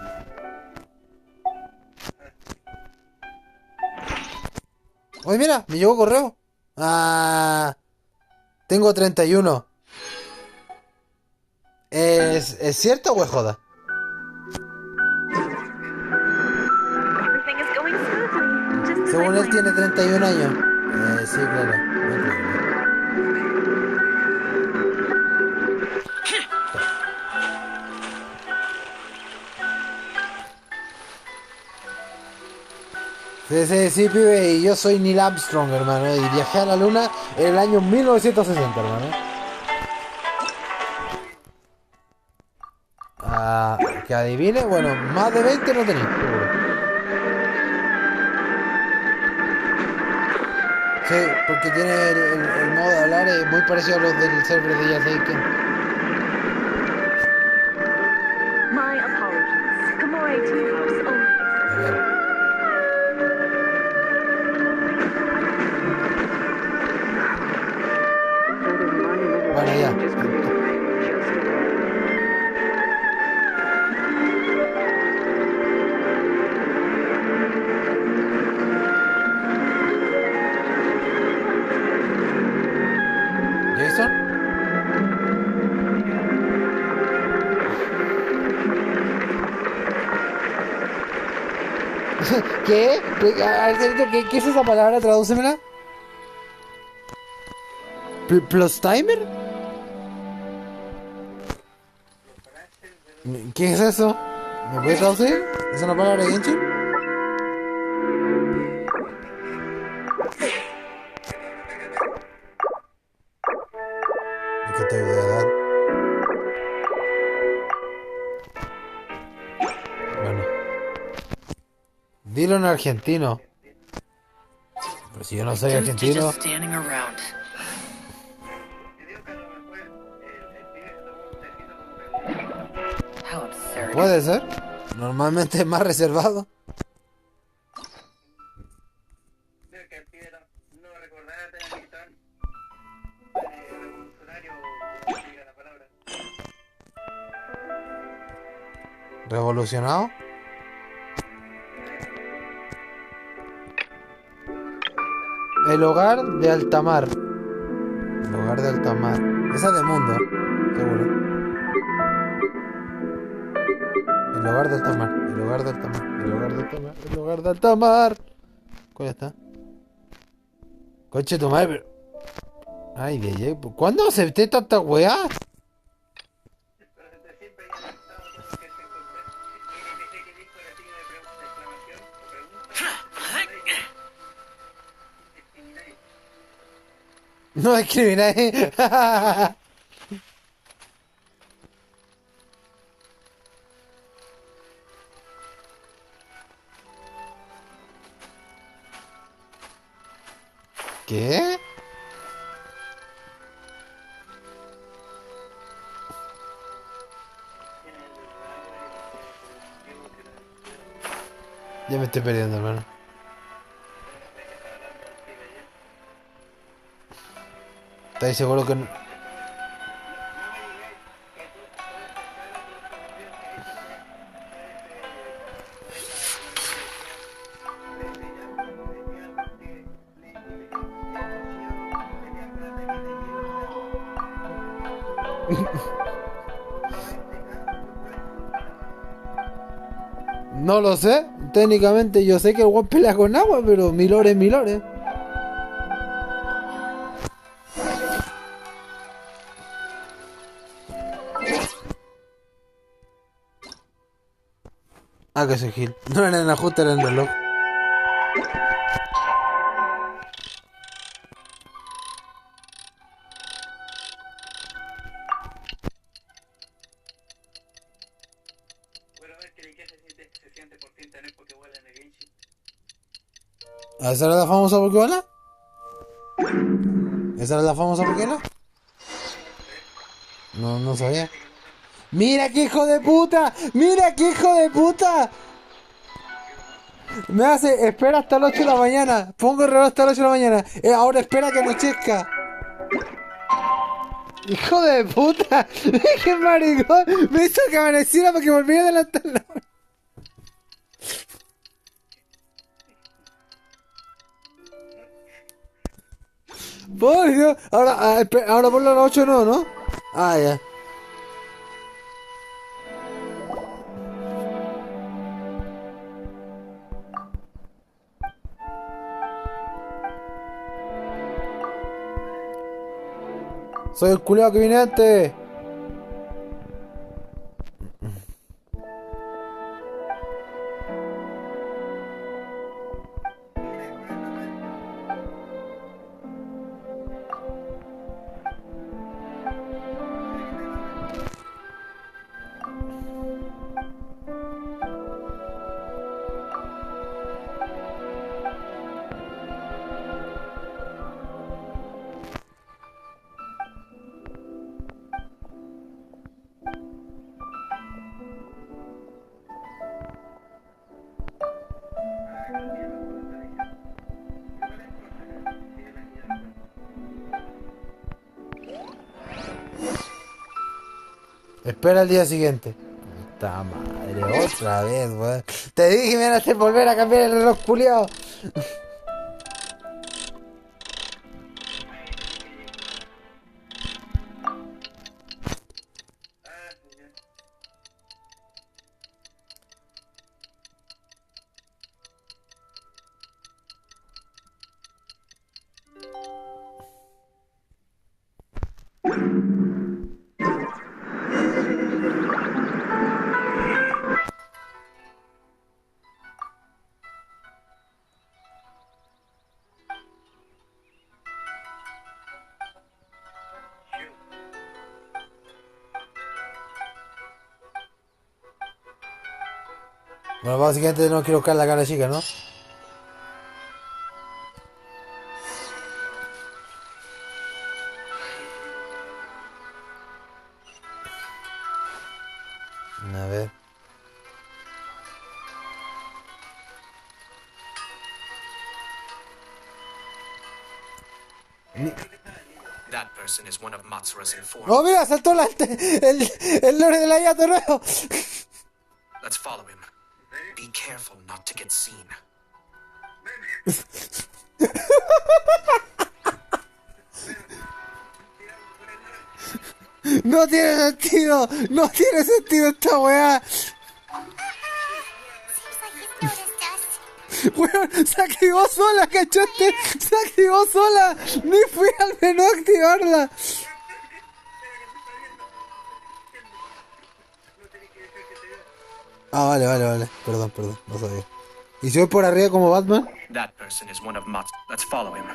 Oye, mira, me llegó correo. Tengo 31. ¿Es cierto o es joda? Según él tiene 31 años. Sí, claro. Sí, pibe, y yo soy Neil Armstrong, hermano, y viajé a la luna en el año 1960, hermano. Que adivine, bueno, más de 20 no tenía, seguro. Sí, porque tiene el modo de hablar es muy parecido a los del server de Yaseiken. My apologies. Gamore Tea House only. A ver. Bueno, ya. ¿Jason? ¿Qué? ¿Qué es esa palabra? Tradúcemela. ¿Plus timer? ¿Qué es eso? ¿Me puedes traducir? ¿Es una palabra de Genshin? ¿De qué te voy a dar? Bueno. Dilo en argentino. Pero si yo no soy argentino. Puede ser. Normalmente es más reservado. Veo que el pibe no recordaba tener militón revolucionario, como diga la palabra. ¿Revolucionado? El hogar de Altamar. El hogar de Altamar. Esa de mundo, seguro. El hogar de Altamar. El hogar de Altamar. El hogar de Altamar. El hogar de Altamar. ¿Cuál está? Coche tu madre, pero... Ay, de ¿cuándo acepté tanta weá? No discrimináis. ¿Qué? Ya me estoy perdiendo, hermano. ¿Estáis seguro que no? No lo sé. Técnicamente yo sé que el weón pelea con agua, pero milores, milores. Ah, que soy Gil. No era en el ajuste, era en el reloj. ¿Esa era la famosa Pokébola? ¿Esa era la famosa Pokébola? No, no sabía. ¡Mira qué hijo de puta! ¡Mira qué hijo de puta! Me hace, espera hasta las 8 de la mañana. Pongo el reloj hasta las 8 de la mañana. Ahora espera que anochezca. ¡Hijo de puta! ¡Qué maricón! Me hizo que amaneciera para que volviera a adelantar la hora. Por Dios. Ahora ponlo a las 8 no, ¿no? Ah, ya. Soy el culiao que viene antes. Espera el día siguiente. Puta madre, otra vez, weón. Te dije que me iban a hacer volver a cambiar el reloj culiao. Bueno, básicamente no quiero buscar la cara chica, ¿no? A ver. That person is one of Matsura's informants. ¡Oh, mira! ¡Saltó el lore de la Yato nuevo! Let's follow him. Be careful not to get seen. No tiene sentido. No tiene sentido esta weá. Weón, se activó sola, ¿cachaste? Se activó sola. Ni fui al menú a activarla. Ah, vale. Perdón, no sabía. ¿Y si voy por arriba como Batman? That person is one of Mott's. Let's follow him.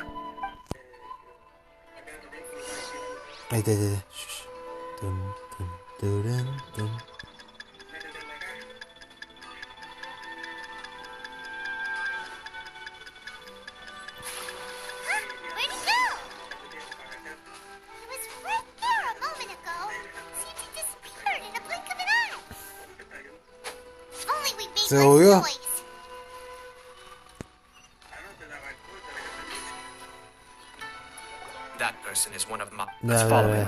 Ahí está. Shh. Tum, turun, tum. Where'd he go? He was right there a moment ago. Seems he disappeared in a blink of an eye. If only we made Se less movió. noise. That person is one of Mott. Ya, Let's follow him.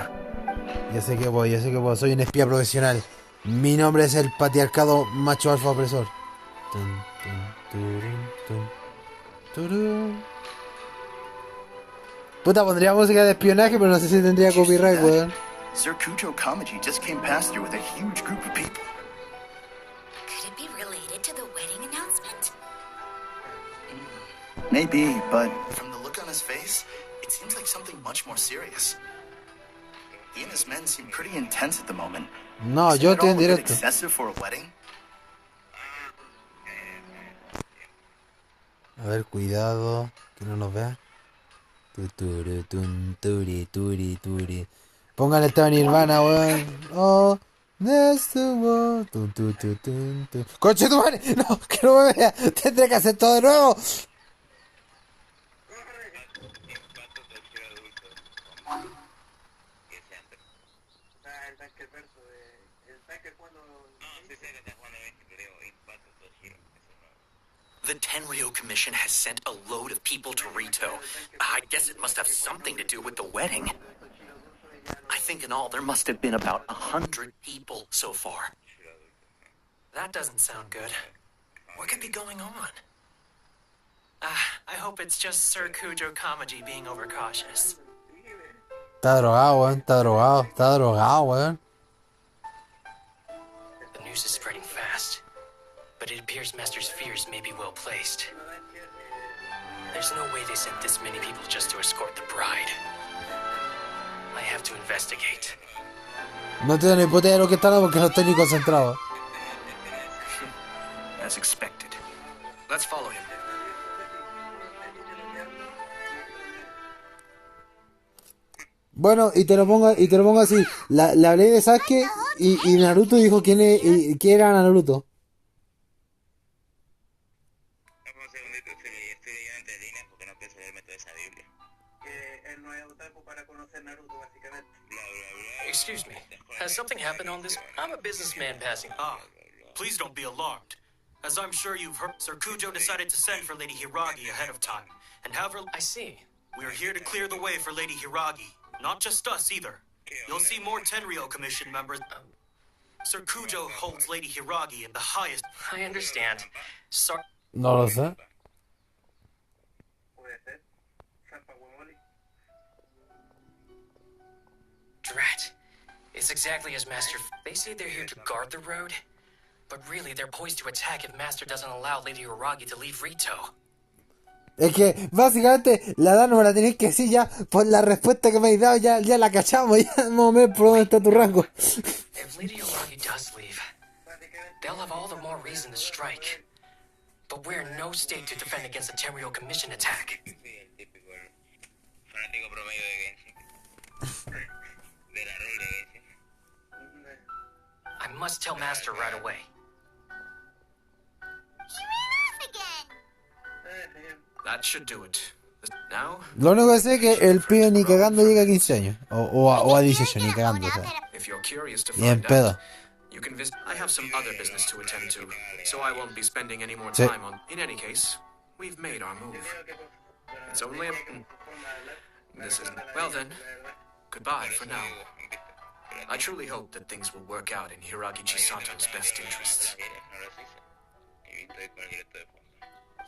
Ya sé que voy. Soy un espía profesional. Mi nombre es el patriarcado macho alfa opresor. Tum, turun, turun. Puta, pondría música de espionaje, pero no sé si tendría copyright, weón. Sir Kujo Kamaji just came past here with a huge group of people. Could it be related to the wedding announcement? Maybe, but From the look on his face, it seems like something much more serious. He and his men seem pretty intense at the moment. No, Isn't yo it all estoy en a bit directo. excessive for a wedding? A ver, cuidado, que no nos vea. Turi. Pongan el tema Nirvana, weón. Oh, there's the world. ¡Conche tu madre! No, que no me vea. Tendré que hacer todo de nuevo. El Dankerverse de... El Danker cuando... The Tenryo Commission has sent a load of people to Rito. I guess it must have something to do with the wedding. I think in all there must have been about 100 people so far. That doesn't sound good. What could be going on? I hope it's just Sir Kujo Kamaji being overcautious. Está drogado, weón. Está drogado, weón. The news is spreading fast, but it appears Master's fears may be well placed. There's no way they sent this many people just to escort the bride. I have to investigate. No tengo ni puta idea de lo que están porque no estoy ni concentrado. As expected. Let's follow him. Bueno, y te lo pongo así. La hablé de Sasuke y Naruto dijo quién era Naruto. Un segundito, estoy leyendo entre líneas porque no pienso leerme toda esa Biblia. Que él no es otaku para conocer Naruto, básicamente. Excuse me, has something happened on this? I'm a businessman passing. Please don't be alarmed. As I'm sure you've heard, Sir Kujo decided to send for Lady Hiragi ahead of time, and have her... I see. We are here to clear the way for Lady Hiragi. Not just us, either. You'll see more Tenryo Commission members. Sir Kujo holds Lady Hiragi in the highest... I understand. Sorry. No lo sé. Drat. It's exactly as Master... They say they're here to guard the road, but really they're poised to attack if Master doesn't allow Lady Hiragi to leave Rito. Es que básicamente la edad no me la tenéis que decir ya por la respuesta que me habéis dado, ya la cachamos, ya no me por dónde está tu rango. If Lady Hiragi does leave, they'll have all the more reason to strike. But we're in no state to defend against the Tenryo Commission attack. Fanático promedio de Genshin. De la rol de Genshin. I must tell Master right away. He ran off again. That should do it. Now, Lo único que sé es que el pibe ni cagando llega a 15 años. O a 18, ni cagando, o sea. if you're curious to Ni en find pedo. out, you can visit. I have some other business to attend to, so I won't be spending any more Sí. time on. In any case, we've made our move. It's only a. This isn't. Well then, goodbye for now. I truly hope that things will work out in Hiragi Chisato's best interests.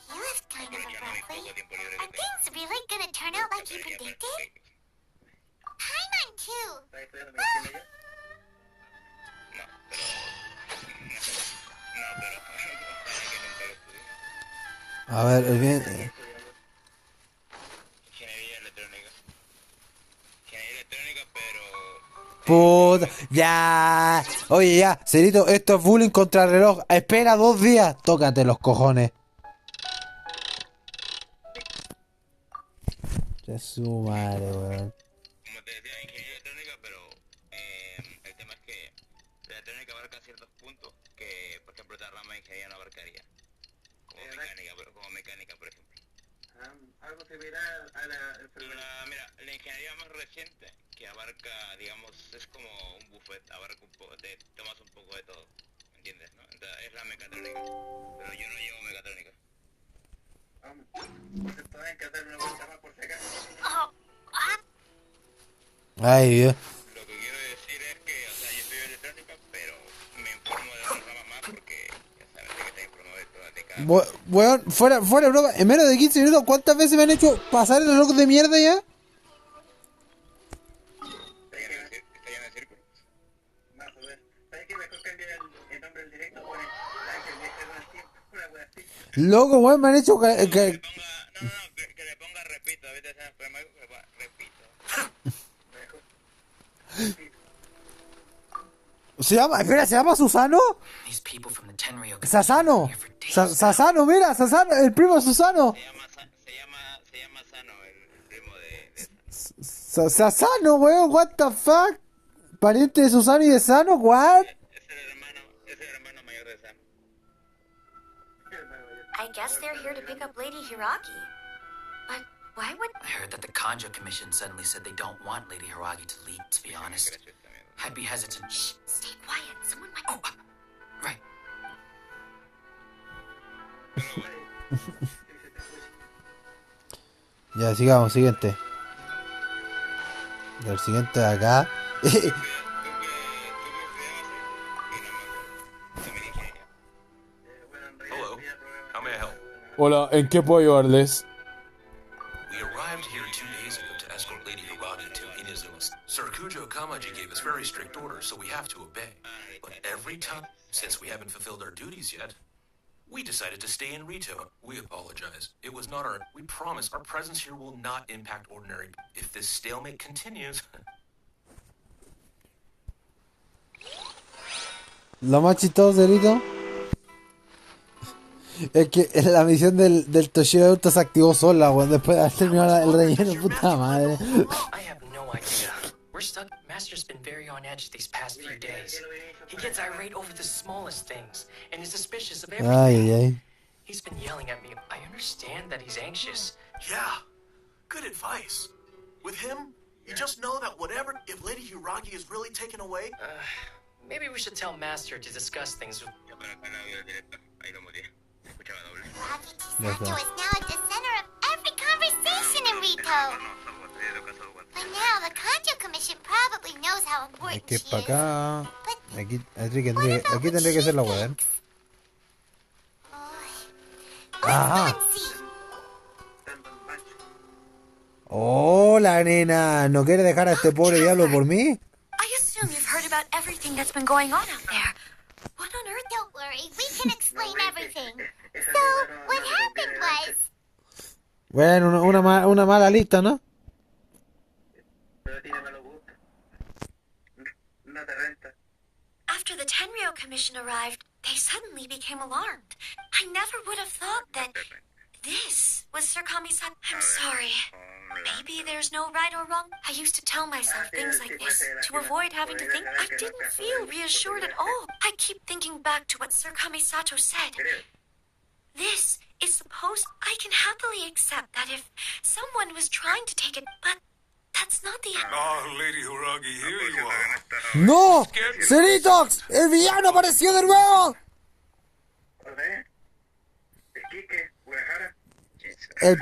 He left kind of abruptly. Are things really gonna turn out like he predicted? Paimon too. A ver, el bien. Puta, ya. Oye, ya, Cerito, esto es bullying contra el reloj. Espera 2 días. Tócate los cojones. Ya su madre, weón. Como te decía, ingeniería electrónica, pero el tema es que la electrónica abarca ciertos puntos que, por ejemplo, esta rama de ingeniería no abarcaría. Como mecánica, por ejemplo. Algo similar a la... Mira, la ingeniería más reciente, que abarca, digamos, es como un buffet, abarca un poco, te tomas un poco de todo, ¿me entiendes? ¿No? Entonces, es la mecatrónica, pero yo no llevo mecatrónica. Pueden que hacer una vuelta más por si acaso. Ay, Dios. Lo que quiero decir es que, o sea, yo estudio electrónica, pero me informo de otra rama más porque ya sabes de que te informo de cada... Weón, fuera broma. En menos de 15 minutos, ¿cuántas veces me han hecho pasar el reloj de mierda ya? ¿Está lleno de círculos? Más o menos. ¿Sabes qué? Mejor cambiar el nombre del directo por el Danker una wea así. Loco, weón, me han hecho que... Que le ponga repito, ¿viste? Repito. ¿Se llama Susano? Sasano. Sasano, mira, Sasano, el primo de Susano. Se llama Sano, el primo de... Sasano, weón, what the fuck. Pariente de Susano y de Sano, what? Es el hermano mayor de Sano. I guess they're here to pick up Lady Hiragi. But why would... I heard that the Kanjo Commission suddenly said they don't want Lady Hiragi to lead, to be honest. I'd be hesitant. Shh, stay quiet. Someone might... Oh, right. Ya, sigamos, siguiente. El siguiente de acá. Hello, how may I help? Hola, ¿en qué puedo ayudarles? We arrived here 2 days ago to escort Lady Hiragi to Inazuma's. Sir Kujo Kamaji gave us very strict orders, so we have to obey. But every time, since we haven't fulfilled our duties yet, we decided to stay in Rito. We apologize. It was not our... We promise our presence here will not impact ordinary... If this stalemate continues... Lo más chistoso, Cerito, es que la misión del Toshiro Adulto se activó sola, weón, después de haber terminado el relleno, puta madre. I have no idea. We're stuck. Master's been very on edge these past few days. He gets irate over the smallest things, and is suspicious of everything. Ay. He's been yelling at me. I understand that he's anxious. Yeah, good advice. With him, you just know that whatever, if Lady Hiragi is really taken away... Maybe we should tell Master to discuss things with... Chisato is now at the center of every conversation in Rito. By now, the Kanjo Commission probably knows how Hay important que she ir para is. acá. Aquí tendría que ser la weá. Ajá. Hola, nena. ¿No quiere dejar a este pobre diablo por mí? I assume you've heard about everything that's been going on out there. What on earth? Don't worry, we can explain everything. So, what happened was... Bueno, una mala lista, ¿no? After the Tenryo Commission arrived, they suddenly became alarmed. I never would have thought that this was Sir Kami-san. I'm sorry. Maybe there's no right or wrong. I used to tell myself things like this to avoid having to think. I didn't feel reassured at all. I keep thinking back to what Sir Kamisato said. This is supposed... I can happily accept that if someone was trying to take it, but that's not the... Lady Hiragi, here you are. ¡No! ¡Ceritox! ¡El villano apareció de nuevo! El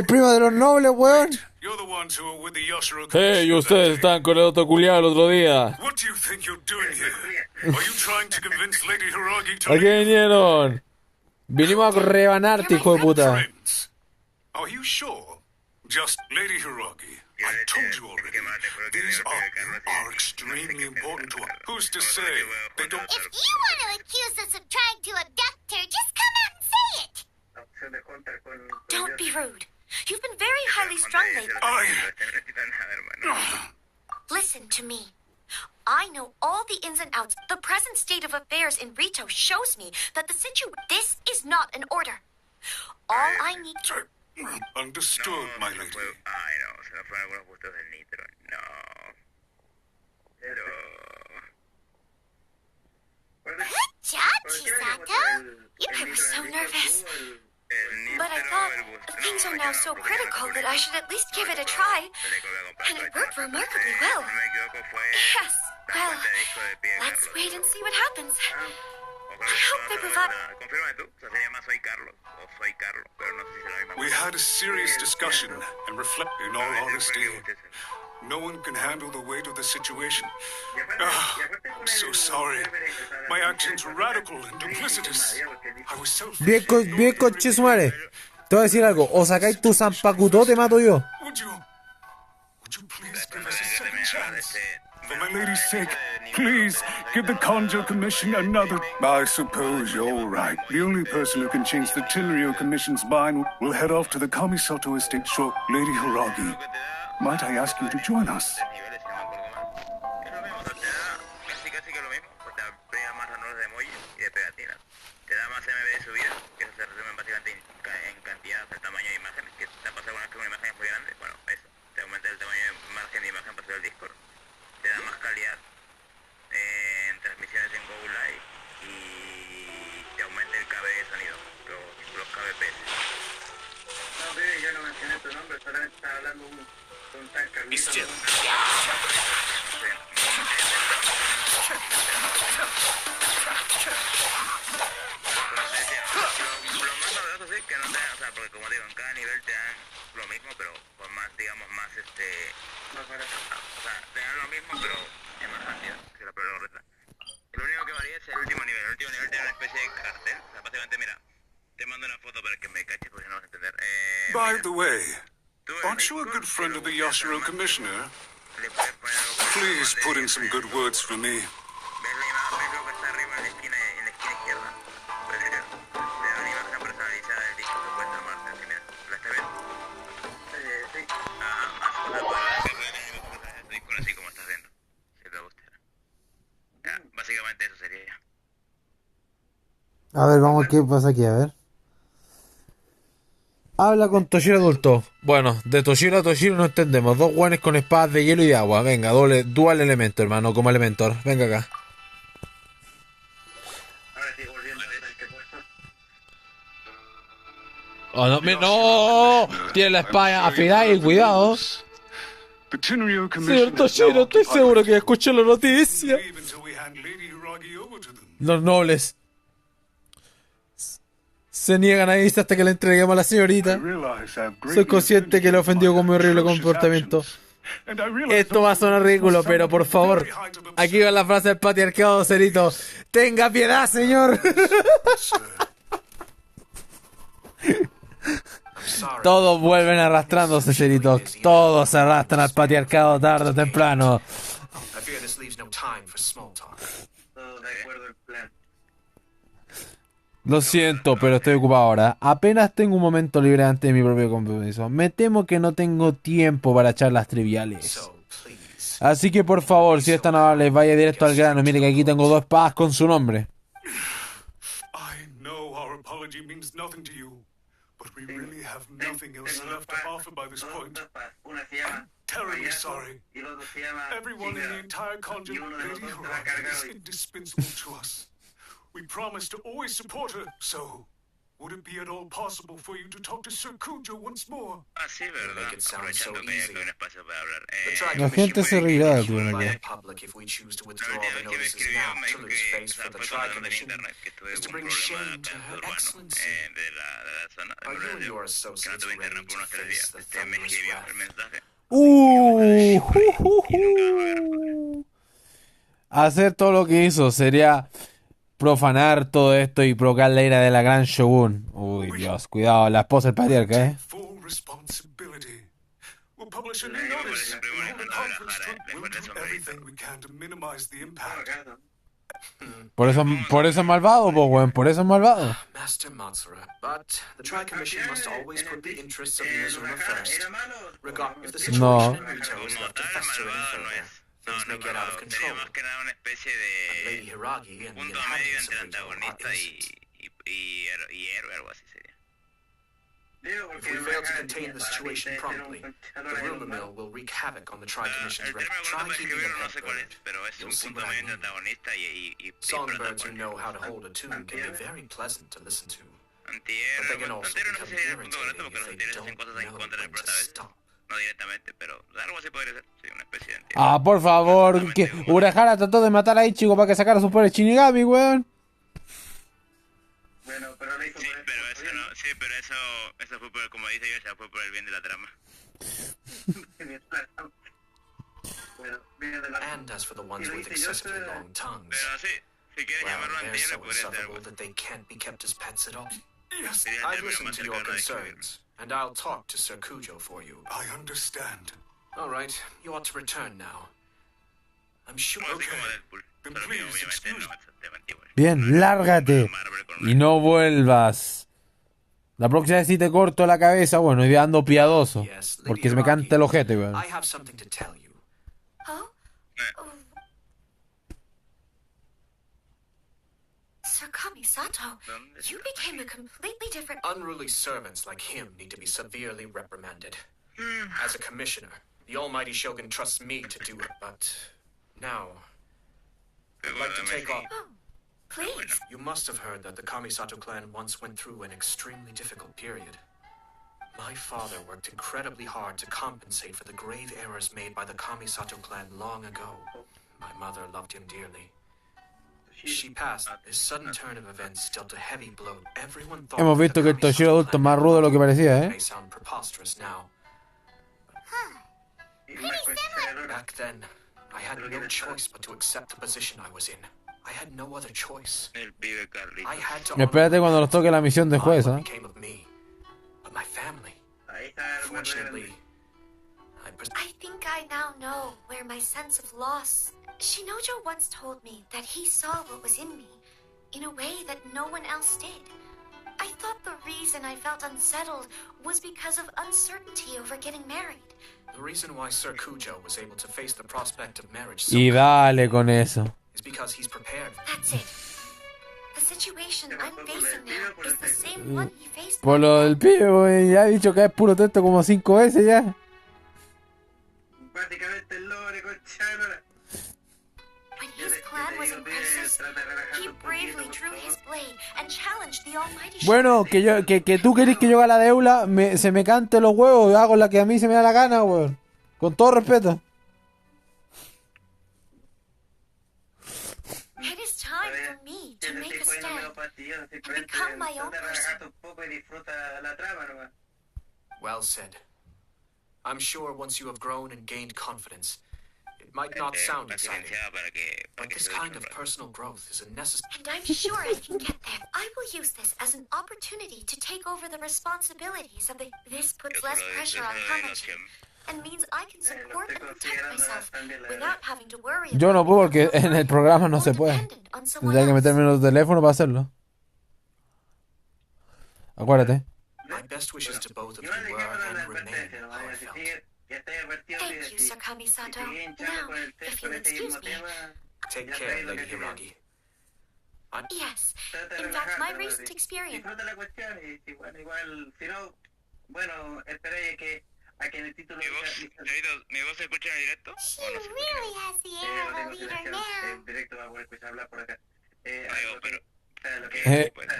primo de los nobles, weón. You're the ones who were with the Yoshiro Hey, ustedes están con el otro culiado el otro día. What do you think you're doing here? Are you trying to convince Lady Hiragi to ¿A qué vinieron? Vinimos a rebanarte, hijo de puta. Friends, are you sure? Just Lady Hiragi. I told you already. These are extremely important to us. Who's to say they don't... If you want to accuse us of trying to abduct her, just come out and say it. Don't be rude. You've been very highly strung lately. Listen to me. I know all the ins and outs. The present state of affairs in Rito shows me that the This is not an order. All I need to... Understood, my lady. Ay, no, se nos fueron algunos gustos del nitro. No. Pero... Good job, Chisato. I was so nervous. But I thought things are now so critical that I should at least give it a try. And it worked remarkably well. Yes, well, let's wait and see what happens. I hope they provide... Confírmame tú, o sea, sería más soy Carlos, o soy Carlos, pero no sé si es la misma We cosa. had a serious discussion and reflect. In all honesty, no one can handle the weight of the situation. I'm so sorry. My actions were radical and duplicitous. I was selfish. Bien, coche su madre. Te voy a decir algo. O sacáis tu zampacuto o te mato yo. Would you please give us a second chance? For my lady's sake, please give the Conjo Commission another... I suppose you're right. The only person who can change the Tenryo Commission's mind will head off to the Kamisato estate short. Lady Hiragi, might I ask you to join us? Casi que lo mismo, pues te pega más honores de emoji y de pegatinas. Te da más MB de subida, que eso se resume básicamente en cantidad, el tamaño de imágenes, que te ha pasado alguna vez que una imagen es muy grande, bueno, eso, te aumenta el tamaño de margen de imagen para subir al Discord, te da más calidad en transmisiones en Go Live y te aumenta el KB de sonido, los kbps. No, bebé, yo no mencioné tu nombre, solamente estaba hablando con Dankerverse. Lo más novedoso sí que no te dan, o sea, porque como digo, en cada nivel te dan lo mismo, pero con más, digamos, más Más barato. o sea, te dan lo mismo, pero en más cantidad, si la prueba correcta. El único que varía es el último nivel. El último nivel tiene una especie de cartel, o sea, básicamente, mira, te mando una foto para que me caches, porque no vas a entender. By the way, aren't you a good friend of the Yashiro Commissioner? Please put in some good words for me. ¿Ves lo que está arriba en la esquina izquierda? Puede ser. Te da una imagen personalizada del disco que puedes armarte. Así, mira, ¿la estás viendo? Sí. Ajá, o sea, puedes tu disco así como estás viendo. Si te gusta. Ya, básicamente eso sería ya. A ver, vamos, ¿qué pasa aquí? A ver. Habla con Toshiro Adulto. Bueno, de Toshiro a Toshiro no entendemos. Dos guanes con espadas de hielo y de agua. Venga, dual elemento, hermano, como Elementor. Venga acá. Ahora sí, volviendo a ver qué puesto. Oh, no, tiene la espada afilada y cuidado. The Tenryo Señor Commission Toshiro, estoy seguro que escuché la noticia. Los nobles se niegan a irse hasta que le entreguemos a la señorita. Soy consciente que le he ofendido con mi horrible comportamiento. Esto va a sonar ridículo, pero por favor, aquí va la frase del patriarcado, Cerito. ¡Tenga piedad, señor! Todos vuelven arrastrándose, Cerito. Todos se arrastran al patriarcado tarde o temprano. I fear this leaves no time for small talk. Todo de acuerdo al plan. Lo siento, pero estoy ocupado ahora. Apenas tengo un momento libre antes de mi propio compromiso. Me temo que no tengo tiempo para charlas triviales. Así que por favor, si es tan amable, vaya directo al grano. Mire que aquí tengo 2 espadas con su nombre. I know our apology means nothing to you, but we really have nothing else left to offer by this point. Una se llama Terribly sorry. y el otro se llama Everyone in the entire conjure, Y uno de los Lady dos está Hiragi, cargado is y- indispensable to us. We promise to always support her, so would it be at all possible for you to talk to Sir Kujo once more? Ah, sí, verdad. Make it sound so Aprovechando que hay easy. aquí un espacio para hablar. The Tri La gente se reirá de tu by manera. the public if we choose to withdraw the notices now to lose face for the Tri Commission is to bring shame to her excellency. De la zona. Are you and your associates tuve ready internet por to unos 3 face días. the Me thunderous escribió wrath? el mensaje. Hacer todo lo que hizo sería profanar todo esto y provocar la ira de la gran Shogun. Uy, Dios, cuidado, la esposa del patriarca, ¿eh? Full responsibility. We'll publish a new notice and hold a conference to we'll do everything we can to minimize the impact. Por eso es malvado, po, weón, por eso es malvado. Master Matsura, but the Tri-Commission must always put the interests of Inazuma first. If the situation No. in Rito is left to fester any further, things may get out of control. Más que nada una especie And de Lady Hiragi and the punto medio inhabitants entre of Rito are antagonista innocent. y héroe, algo así sería. If we fail to contain the situation promptly, the rumor mill will wreak havoc on the Tri-Commission's El record. término Try correcto para keeping escribirlo your no head sé cuál es, buried. pero es You'll un see punto what I medio entre mean. antagonista y Songbirds who know how to hold a tune can be very pleasant to listen to. But they antihéroe. can also Antihéroe no sé become si sería el punto correcto irritating porque los if they antihéroes hacen don't cosas en know contra del when to prota a veces. stop. No directamente, pero algo así podría ser. Sí, una especie de antihéroe. Ah, por favor, que Urahara trató de matar a Ichigo para que sacara sus poderes Shinigami, weón. Bueno, pero lo hizo Sí, pero eso no, sí, pero eso fue por, como dice Yosha, fue por el bien de la trama. Bueno, viene de la... And as for the ones with excessively long tongues, Pero sí, si quieres well, llamarlo they're antihéroe, so podría ser insufferable algo. that they can't be kept as pets at all. Yes, Sería el I've término listened más to your cercano a describirlo. concerns, and I'll talk to Sir Kujo for you. I understand. All right, you ought to return now. I'm sure. Así como Deadpool. Then Solo que please obviamente excuse no es el tema antiguo. Bien, lárgate y no vuelvas. La próxima vez si te corto la cabeza, bueno, y ando piadoso. Yes, Lady Porque se me Hiragi, canta el ojete, weón. I have something to tell you. Oh? Oh. Sir Kamisato, you became a completely different... Unruly servants like him need to be severely reprimanded. As a commissioner, the almighty Shogun trusts me to do it, but now I'd like to take off. Oh, please. You must have heard that the Kamisato clan once went through an extremely difficult period. My father worked incredibly hard to compensate for the grave errors made by the Kamisato clan long ago. My mother loved him dearly. She passed. This sudden turn of events dealt a heavy blow. Everyone thought Hemos visto que el Toshiro adulto es más rudo de lo que parecía, may sound preposterous now. Back then, I had no choice but to accept the position I was in. I had no other choice. El pibe Carly. I had to Espérate cuando nos toque la misión de juez, what ¿eh? became of me, but my family. Ahí está el buen Fortunately, I think I now know where my sense of loss... Shinojo once told me that he saw what was in me in a way that no one else did. I thought the reason I felt unsettled was because of uncertainty over getting married. the reason why Sir Kujo was able to face the prospect of marriage so Y dale con eso. is because he's prepared. That's it. The situation I'm facing now is the same one he faced Por lo del pibe, weón, ya he dicho que es puro texto como 5 veces ya. Básicamente el lore, conchano. when his clan was in crisis. He bravely drew his blade and challenged the almighty Bueno, que tú querés que yo haga la de Eula, se me cante los huevos y hago la que a mí se me da la gana, weón. Con todo respeto. It is time for me to make a stand and become my own person. Well said. I'm sure once you have grown and gained confidence, it might not sound exciting, but this kind of personal growth is a necessary. And I'm sure I can get there. I will use this as an opportunity to take over the responsibilities of the... This puts less pressure on Kamachi and means I can support and protect myself without having to worry Yo no puedo porque en el programa no se puede. on someone Tendría que else. meterme en los teléfonos para hacerlo. Acuérdate. My best wishes to both of you were and remain how I felt. Thank you, Sir Kamisato. Now, if you'll excuse me... Take care, Lady Hiragi. Yes. In fact, my recent experience... Disfruta la cuestión y igual, si no, bueno, esperé a que en el título... ¿Mi voz se escucha en directo? She really has the air of a leader now. En directo va a poder escuchar hablar por acá.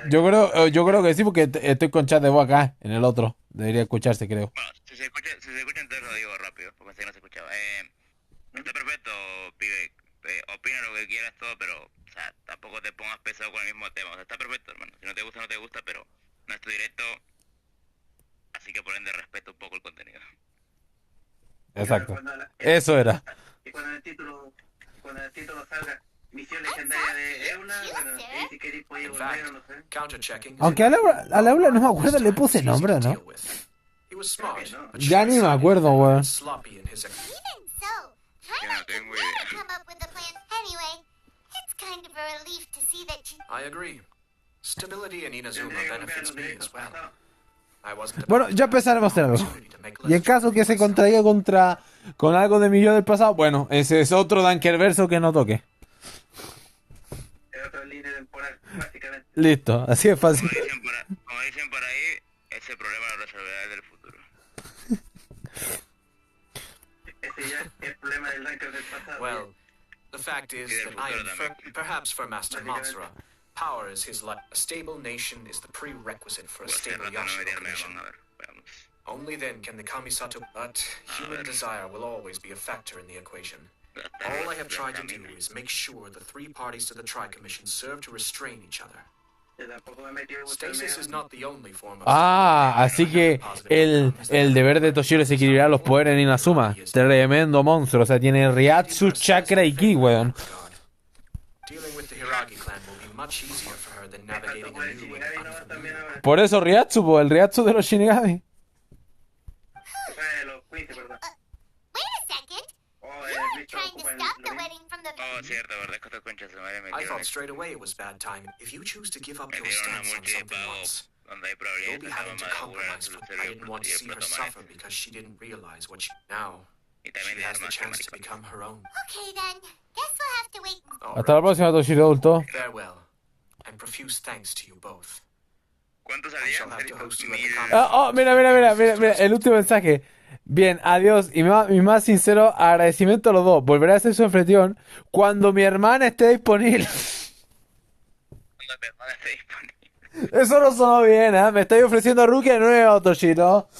Yo creo que sí, porque estoy con chat de voz acá, en el otro. Debería escucharse, creo. Bueno, si se escucha entonces lo digo rápido, porque pensé que no se escuchaba. Está perfecto, pibe. Opina lo que quieras todo, pero, o sea, tampoco te pongas pesado con el mismo tema. O sea, está perfecto, hermano. Si no te gusta, no te gusta, pero no es tu directo. Así que por ende respeto un poco el contenido. Exacto. Eso era. Y cuando el título salga, misión legendaria de Eula, bueno, ahí si queréis podéis volver o no sé. Aunque a la Eula no me acuerdo, le puse nombre, ¿no? Ya ni me acuerdo, weón. Even so, Paimon can really come up with a plan. Anyway, it's kind of a relief to see that you... I agree. Stability in Inazuma benefits me as well. Bueno, ya empezaremos a hacer algo. Y en caso que se contraiga con algo de mi yo del pasado, bueno, ese es otro Dankerverse que no toque. Es otra línea temporal, básicamente. Listo, así es fácil. Como dicen por ahí, ese problema lo resolverá del futuro. Ese ya es el problema del Danker del pasado. Well, the fact is that I am perhaps for Master Matsura. Power is his life. A stable nation is the prerequisite for a stable Yashiro Commission. Only then can the Kamisato, but human desire will always be a factor in the equation. All I have tried to do is make sure the three parties to the Tri-Commission serve to restrain each other. Stasis is not the only form of... Así que el deber de Toshiro es equilibrar los poderes en Inazuma. Tremendo monstruo, o sea, tiene Ryatsu, Chakra y Ki, weón. Por eso Ryatsu, el Ryatsu de los Shinigami. I thought straight away it was bad time. If you choose to give up your stance on something once, you'll be having to compromise. I didn't want to see her suffer because she didn't realize what she... Now, she has the chance to become her own. Okay then, guess we'll have to wait. Hasta la próxima, Toshiro Adulto. Farewell, and profuse thanks to you both. ¿Cuánto Mira, el último mensaje. Bien, adiós y mi más sincero agradecimiento a los dos. Volveré a hacer su anfitrión cuando mi hermana esté disponible. Eso no sonó bien, ¿eh? Me estoy ofreciendo rookie nuevo, Toshiro.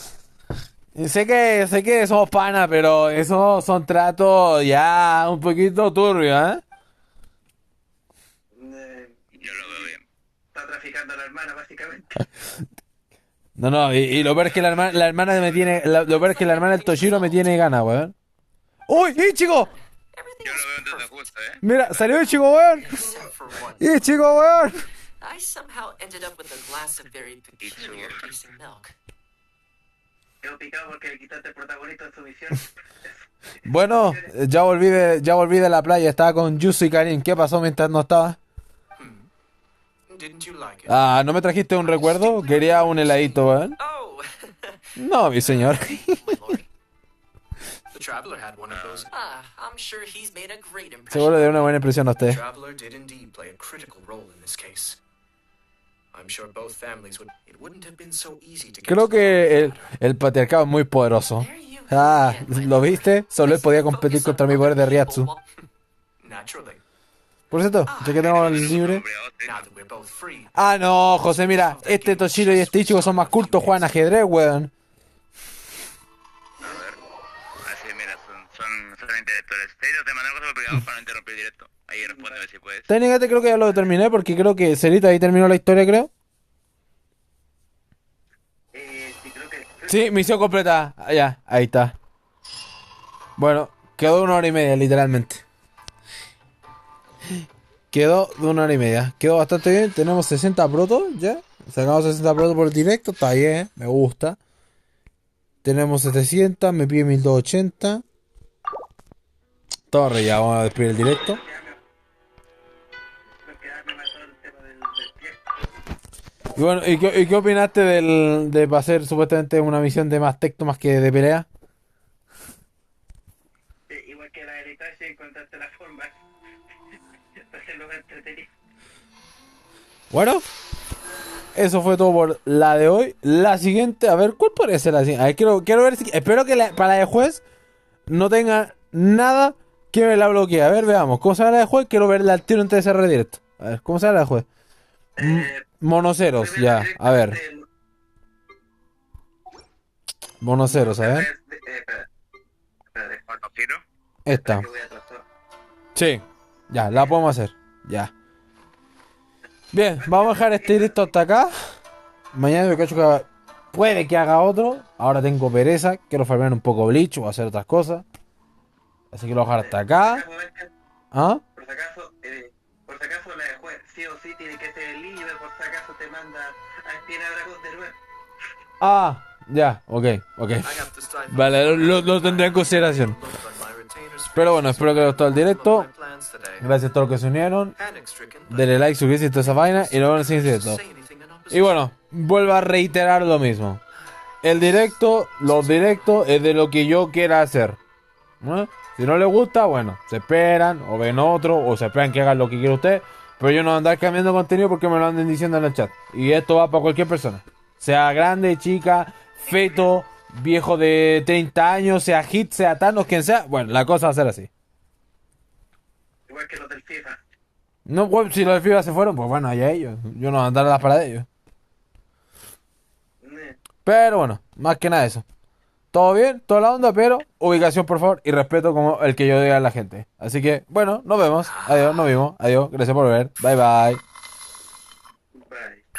Y sé que somos panas, pero esos son tratos ya un poquito turbios, ¿eh? Yo lo veo bien. Está traficando a la hermana, básicamente. No, y lo peor es que la hermana me tiene... Lo peor es que la hermana del Toshiro me tiene ganas, weón. ¡Uy, Ichigo! Yo lo veo entonces justo, ¿eh? Mira, salió Ichigo, weón. Ichigo, weón. I somehow ended up with a glass of very peculiar tasting milk. Quedó picado porque le quitaste el protagonista en su misión. Bueno, ya volví de la playa. Estaba con Yusu y Karin. ¿Qué pasó mientras no estaba? ¿No me trajiste un recuerdo? Quería un heladito, weón. No, mi señor. Seguro de una buena impresión a usted. Creo que el patriarcado es muy poderoso. ¿Lo viste? Solo él podía competir contra mi poder de Ryatsu. Por cierto, ya que tengo el libre. No, José, mira, este Toshiro y este Ichigo son más cultos, juegan ajedrez, weón. A ver. Así, mira, son intelectuales. Te mandé cosas pegados para no interrumpir el directo. Ahí respóndeme si puedes. Técnicamente creo que ya lo terminé porque creo que Cerita ahí terminó la historia, creo. Sí, misión completa. Ya, ahí está. Bueno, quedó 1 hora y media, literalmente. Quedó de 1 hora y media. Quedó bastante bien. Tenemos 60 protos ya. Sacamos 60 protos por directo. Está bien, me gusta. Tenemos 700. Me pide 1280. Torre, ya vamos a despedir el directo. Y bueno, ¿y qué opinaste de hacer supuestamente una misión de más texto más que de pelea? Igual que la de Itachi, encontraste la forma de hacerlo más entretenido. Bueno, eso fue todo por la de hoy. La siguiente, a ver, ¿cuál podría ser la siguiente? A ver, quiero ver si... Espero que para la de juez no tenga nada que me la bloquee. A ver, veamos. ¿Cómo se llama la de juez? Quiero verla al tiro antes de cerrar directo. A ver, ¿cómo se llama la de juez? Monoceros, ya, a ver. Monoceros, a ver. Esta. Sí, ya, la podemos hacer. Ya. Bien, vamos a dejar este directo hasta acá. Mañana yo cacho que puede que haga otro. Ahora tengo pereza. Quiero farmear un poco Bleach o hacer otras cosas. Así que lo voy a dejar hasta acá. Por si acaso, sí o sí tiene que ser el libre, por si acaso te manda a espionar a Dragón de nuevo. Ah, ya, ok. Vale, lo tendré en consideración. Pero bueno, espero que les haya gustado el directo. Gracias a todos los que se unieron. Denle like, suscribirse y toda esa vaina. Y nos vemos en el siguiente directo. Y bueno, vuelvo a reiterar lo mismo. El directo, los directos es de lo que yo quiera hacer, ¿no? Si no les gusta, bueno, se esperan o ven otro o se esperan que hagan lo que quiera usted. Pero yo no voy a andar cambiando contenido porque me lo anden diciendo en el chat. Y esto va para cualquier persona. Sea grande, chica, feto, viejo de 30 años, sea hit, sea Thanos, quien sea. Bueno, la cosa va a ser así. Igual que los del FIFA. No, bueno, si los del FIFA se fueron, pues bueno, allá ellos. Yo no voy a andar a las paradas de ellos. Pero bueno, más que nada eso. Todo bien, toda la onda, pero ubicación por favor y respeto como el que yo diga a la gente. Así que, bueno, nos vemos. Adiós, nos vimos. Adiós, gracias por ver. Bye bye.